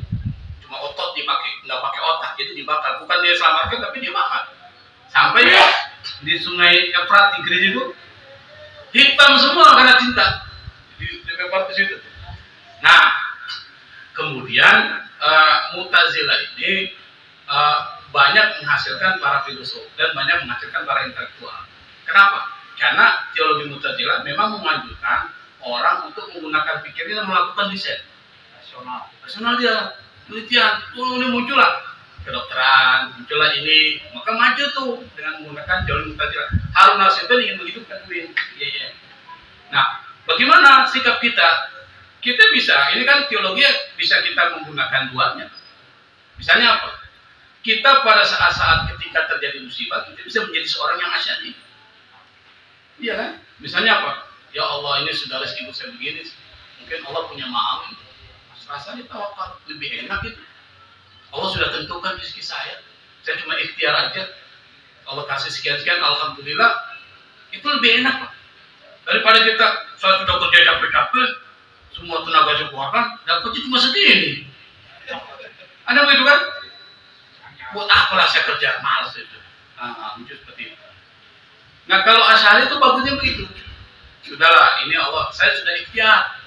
cuma otot dipakai, nggak pakai otak, jadi dibakar. Bukan dia selamatkan, tapi dia makan. Sampai di Sungai Efrat Tigris itu hitam semua karena cinta. Di ke situ. Nah, kemudian Mu'tazilah ini banyak menghasilkan para filosof dan banyak menghasilkan para intelektual. Kenapa? Karena teologi Mu'tazilah memang menganjurkan orang untuk menggunakan pikirnya dan melakukan riset rasional dia, penelitian. Ini muncullah kedokteran, muncullah ini, maka maju tuh dengan menggunakan teologi Mu'tazilah. Harun ar-Rasyid ingin begitu kan? Iya. Nah, bagaimana sikap kita? Kita bisa, ini kan teologi bisa kita menggunakan duanya. Misalnya apa? Kita pada saat-saat ketika terjadi musibah, kita bisa menjadi seorang yang asy'ari. Iya kan? Misalnya apa? Ya Allah, ini sudah rezeki saya begini, mungkin Allah punya maaf. Rasanya tawakal lebih enak itu. Allah sudah tentukan rezeki saya cuma ikhtiar aja. Allah kasih sekian-sekian, alhamdulillah. Itu lebih enak Pak. Daripada saya sudah kerja capek-capek, semua tenaga saya keluarkan, dapatnya cuma segini. Ada begitu kan? Buat apalah saya kerja, malas itu. Muncul seperti itu. Nah kalau Asy'ari itu bagusnya begitu. Sudahlah, ini Allah, saya sudah ikhtiar.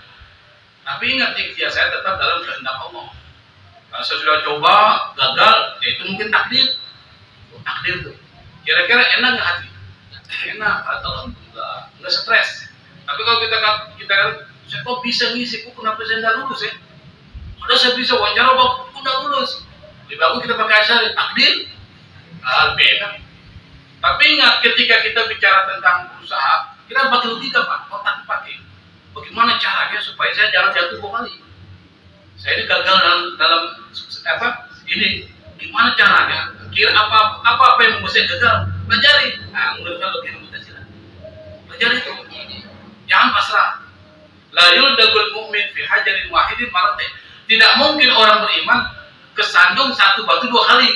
Tapi ingat ikhtiar saya tetap dalam kehendak Allah. Kalau saya sudah coba gagal, ya itu mungkin takdir. Takdir tuh. Kira-kira enak nggak hati? Enak, alhamdulillah, nggak stres. Tapi kalau kita kan, saya kok bisa ngisi, kok kenapa saya nggak lulus ya? Udah saya bisa wawancara, kok udah lulus. Lebih bagus kita pakai Asy'ari, takdir, lebih enak. Tapi ingat, ketika kita bicara tentang berusaha, kita pakai logika Pak, otak pakai. Bagaimana caranya supaya saya jangan jatuh 2 kali? Saya ini gagal dalam ini, gimana caranya? Kira apa yang membuat saya gagal? Pelajari. Nah, menggunakan logika Mu'tazilah. Pelajari itu. Jangan pasrah. La yuldagul mu'min fi hajarin wahidin marratain. Tidak mungkin orang beriman kesandung 1 batu 2 kali.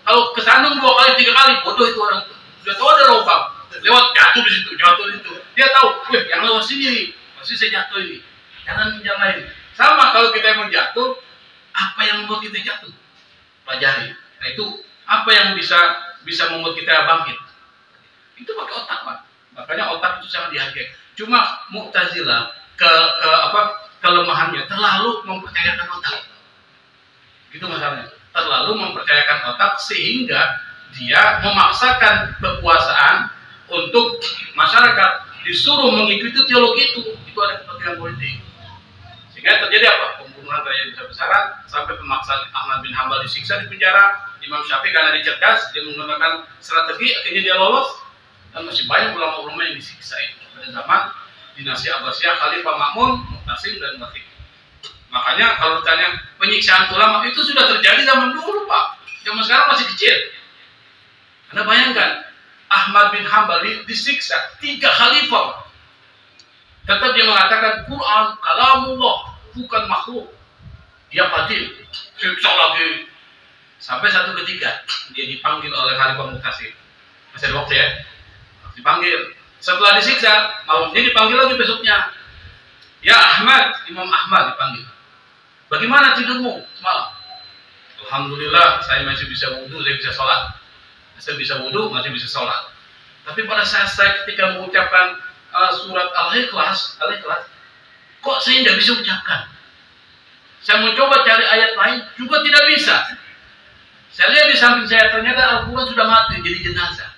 Kalau kesandung 2 kali 3 kali, bodoh itu orang. Sudah tahu ada lubang, lewat jatuh di situ. Dia tahu, yang lewat sini, pasti saya jatuh ini. Jangan lain. Sama kalau kita mau jatuh, apa yang membuat kita jatuh? Pelajari. Nah itu apa yang bisa membuat kita bangkit? Itu pakai otak, Pak. Makanya otak itu sangat dihargai. Cuma Mu'tazilah kelemahannya terlalu mempercayakan otak. Gitu masalahnya. Terlalu mempercayakan otak sehingga dia memaksakan kekuasaan untuk masyarakat disuruh mengikuti teologi itu ada kepentingan politik. Sehingga terjadi apa? Pembunuhan terjadi besar-besaran sampai pemaksaan Ahmad bin Hanbal disiksa di penjara. Imam Syafi'i karena dia cerdas, dia menggunakan strategi, akhirnya dia lolos. Dan masih banyak ulama-ulama yang disiksa itu pada zaman dinasti Abbasiyah, Khalifah Ma'mun, Mu'tasim dan Batik. Makanya kalau ditanya penyiksaan ulama itu sudah terjadi zaman dulu Pak. Zaman sekarang masih kecil. Anda bayangkan Ahmad bin Hanbal disiksa 3 khalifah. Tetap dia mengatakan Quran kalamullah, bukan makhluk. Dia qadim. Siksa lagi. Sampai satu ketika dia dipanggil oleh Khalifah Mu'tasim. Masih ada waktu ya. Dipanggil. Setelah disiksa, malamnya dipanggil lagi besoknya. Ya Ahmad, Imam Ahmad dipanggil. Bagaimana tidurmu semalam? Alhamdulillah, saya masih bisa wudhu, saya bisa sholat. Saya bisa wudhu, masih bisa sholat. Tapi pada saat saya ketika mengucapkan surat Al-Ikhlas, kok saya tidak bisa ucapkan? Saya mencoba cari ayat lain, juga tidak bisa. Saya lihat di samping saya, ternyata Al-Quran sudah mati, jadi jenazah.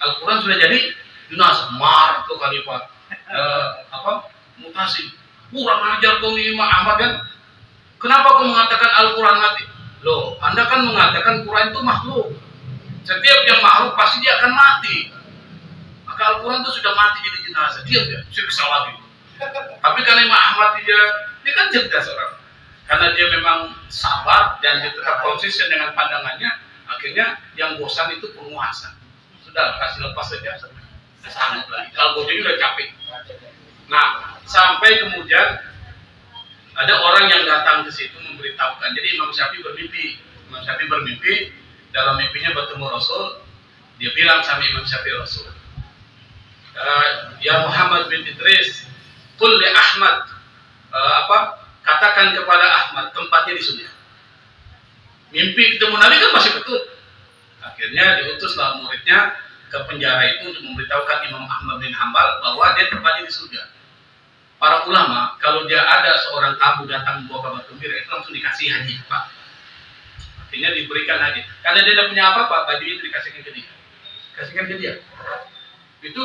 Al-Quran sudah jadi jenazah. Marah tuh Khalifah Mu'tasim. Kurang ajar kau nih Imam Ahmad kan? Kenapa kau mengatakan Al-Quran mati? Loh, Anda kan mengatakan Quran itu makhluk. Setiap yang makhluk pasti dia akan mati. Maka Al-Quran itu sudah mati jadi jenazah. Diam ya, siksa lagi. Tapi karena Imam Ahmad dia kan cerdas orang. Karena dia memang sabar dan dia tetap konsisten dengan pandangannya, akhirnya yang bosan itu penguasa. Sudah kasih lepas saja. Sangat lagi. Kalau jadi udah capek. Nah, sampai kemudian ada orang yang datang ke situ memberitahukan. Jadi Imam Syafi'i bermimpi. Dalam mimpinya bertemu Rasul. Dia bilang sama Imam Syafi'i Rasul, ya Muhammad bin Idris, qul li Ahmad, katakan kepada Ahmad tempatnya di surga. Mimpi ketemu Nabi kan masih betul. Akhirnya diutuslah muridnya ke penjara itu untuk memberitahukan Imam Ahmad bin Hanbal bahwa dia tempatnya di surga. Para ulama, kalau dia ada seorang tamu datang membawa kabar gembira, itu langsung dikasih haji, Pak. Akhirnya diberikan haji. Karena dia tidak punya apa-apa, baju itu dikasihkan ke dia. Kasihkan ke dia. Itu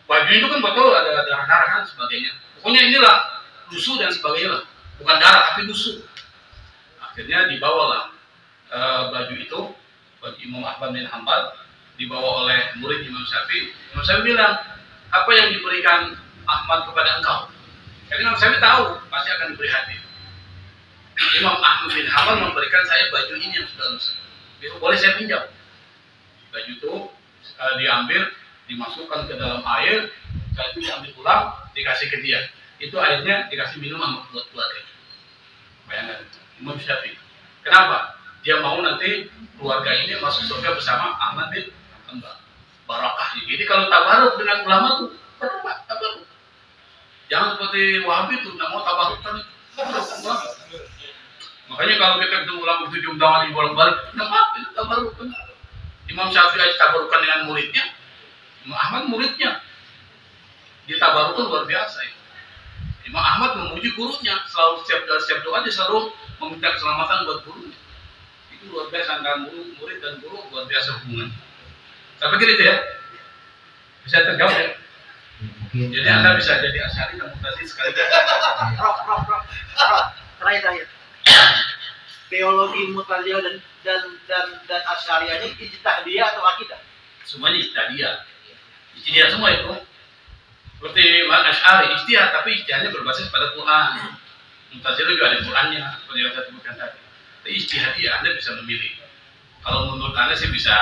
baju itu kan betul ada darah-darah dan sebagainya. Pokoknya inilah lusuh dan sebagainya lah. Bukan darah tapi lusuh. Akhirnya dibawalah baju itu, baju Imam Ahmad bin Hanbal, dibawa oleh murid Imam Syafi'i. Imam Syafi'i bilang, apa yang diberikan Ahmad kepada engkau? Karena Imam Syafi'i tahu pasti akan diberi hadiah. Imam Ahmad bin Hanbal memberikan saya baju ini yang sudah lusuh. Itu boleh saya pinjam. Baju itu diambil, dimasukkan ke dalam air, setelah itu diambil pulang, dikasih ke dia. Itu airnya dikasih minum sama buat keluarga. Bayangkan, Imam Syafi'i. Kenapa? Dia mau nanti keluarga ini masuk surga bersama Ahmad bin Hanbal. Barakahnya. Jadi kalau tabaruk dengan ulama tuh perlu Pak, tabaruk. Jangan seperti Wahabi tuh, nggak mau tabaruk kan. Makanya kalau kita ketemu ulama tujuh tangan di bolak-balik, nggak apa-apa, itu tabaruk kan. Imam Syafi'i aja tabarukan dengan muridnya. Imam Ahmad muridnya ditabarukkan luar biasa ya. Imam Ahmad memuji gurunya, selalu setiap doa dia selalu meminta keselamatan buat gurunya. Itu luar biasa antara murid dan guru, luar biasa hubungan. Saya pikir itu ya, bisa terjawab ya. Jadi Anda bisa jadi Asy'ari dan Mu'tazili sekaligus. Prof. Terakhir. Teologi Mu'tazilah dan Asy'ariyah ini ijtihadiyah atau akidah? Semuanya ijtihadiyah semua itu. Seperti Asy'ari ijtihad, tapi ijtihadnya berbasis pada Quran. Mu'tazilah juga ada Qurannya, seperti yang saya sebutkan tadi. Tapi ijtihadiyah Anda bisa memilih. Kalau menurut Anda sih bisa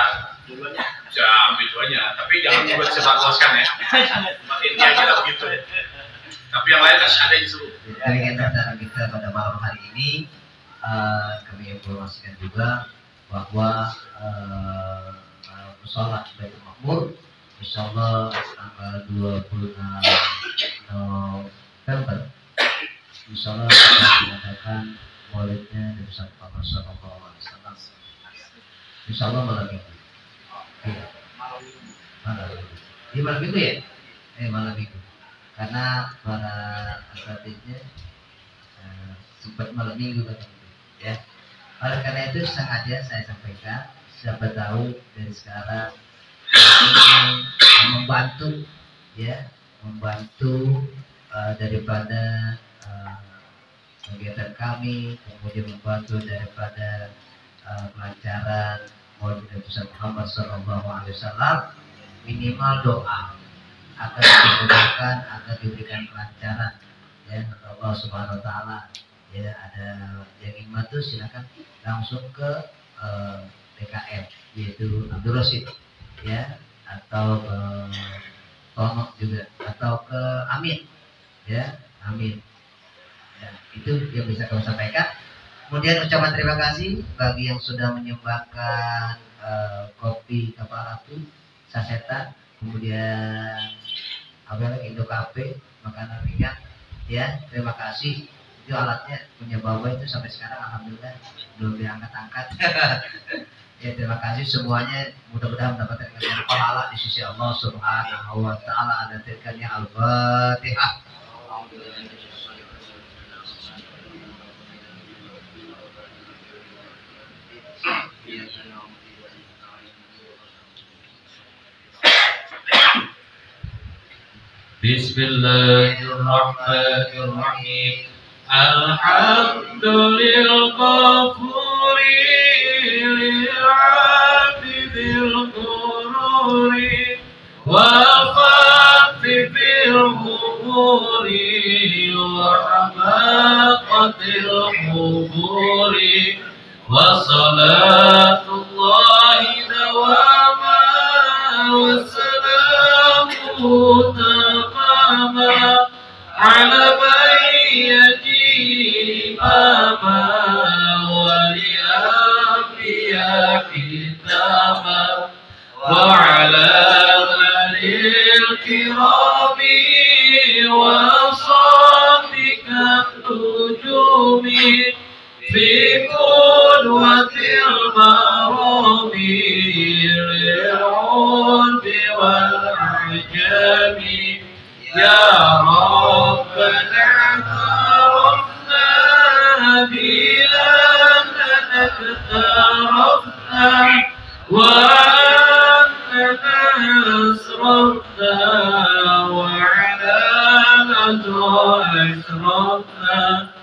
ambil duanya, tapi jangan juga disebarluaskan ya. Intinya kita begitu ya. Tapi yang lain ada disuruh. Dari kita pada malam hari ini kami informasikan juga bahwa sholat Baitul Makmur insyaallah tanggal 26 November insyaallah akan mengadakan maulidnya di Nabi Muhammad SAW. Insyaallah malam minggu. Iya. Malam minggu ya? Malam minggu. Karena para asatidnya sempat malam minggu kan, ya. Oleh karena itu sengaja saya sampaikan, siapa tahu dari sekarang membantu, ya, daripada kegiatan kami, kemudian membantu daripada kelancaran Maulid Nabi Muhammad SAW, minimal doa agar dimudahkan, agar diberikan kelancaran, ya, Allah Subhanahu Wa Taala. Ya, ada yang ingin bantu silakan langsung ke DKM, yaitu Abdul Rasid, ya, atau ke Tono juga, atau ke Amin, ya, Amin. Ya, itu yang bisa kami sampaikan. Kemudian ucapan terima kasih bagi yang sudah menyumbangkan kopi kapal api, sasetan, kemudian Indo Cafe, makanan ringan, ya, terima kasih. Itu alatnya punya bawa itu sampai sekarang alhamdulillah belum diangkat-angkat. Ya, terima kasih semuanya, mudah-mudahan mendapatkan pahala di sisi Allah Subhanahu Wa Taala. Ada tirkannya Al-Fatihah. Bismillahirrahmanirrahim. Alhamdulillahil ghafuri lil 'abidil qururi wa fatifil umuri wa hamaqatil huburi wa salatullahi dawama wa salamu tamama ala bayyati imama wa li anbiya kitama wa ala alil kirami wa sahbika nujumi fi qudwatil marami lil'ulbi wal ajami ya Rabbana tarafna bila tarafna wa annana asrafna wa ala asrafna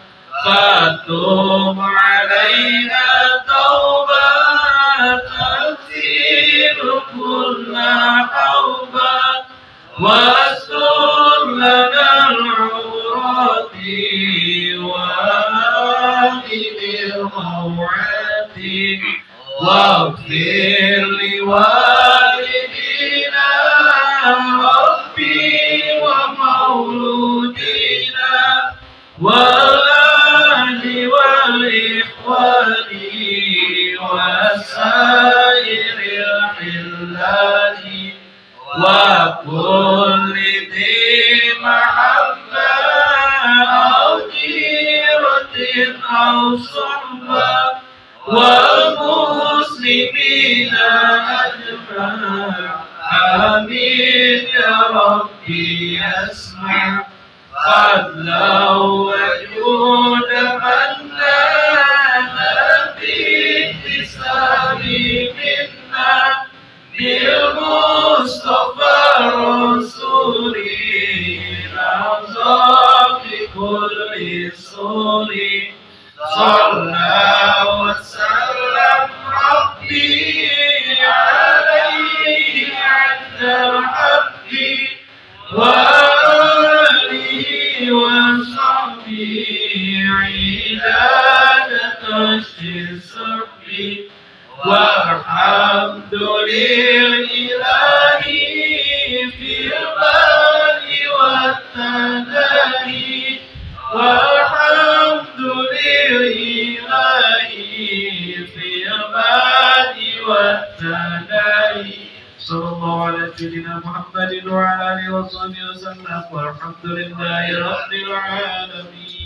fatum alaina tawbah tafsir kulla hawbah واستر لنا العورات وآمن الروعات واغفر لوالدينا ربي ومولودينا والأهل والإخوان وسائر الحلال وكل ذي محبة أو جيرة أو صحبة والمسلمين أجمعين آمين واسمع فضلا وجود من نام باكتساب منا بالمصطفى الرسول رمزا بكل صول صلى وسلم ربي عليه عند الحق وآله وصحبه عبادة الصحب والحمد لله في البر والثناء والحمد لله في البر والثناء صلى الله على سيدنا محمد وعلى آله وصحبه وسلم والحمد لله رب العالمين.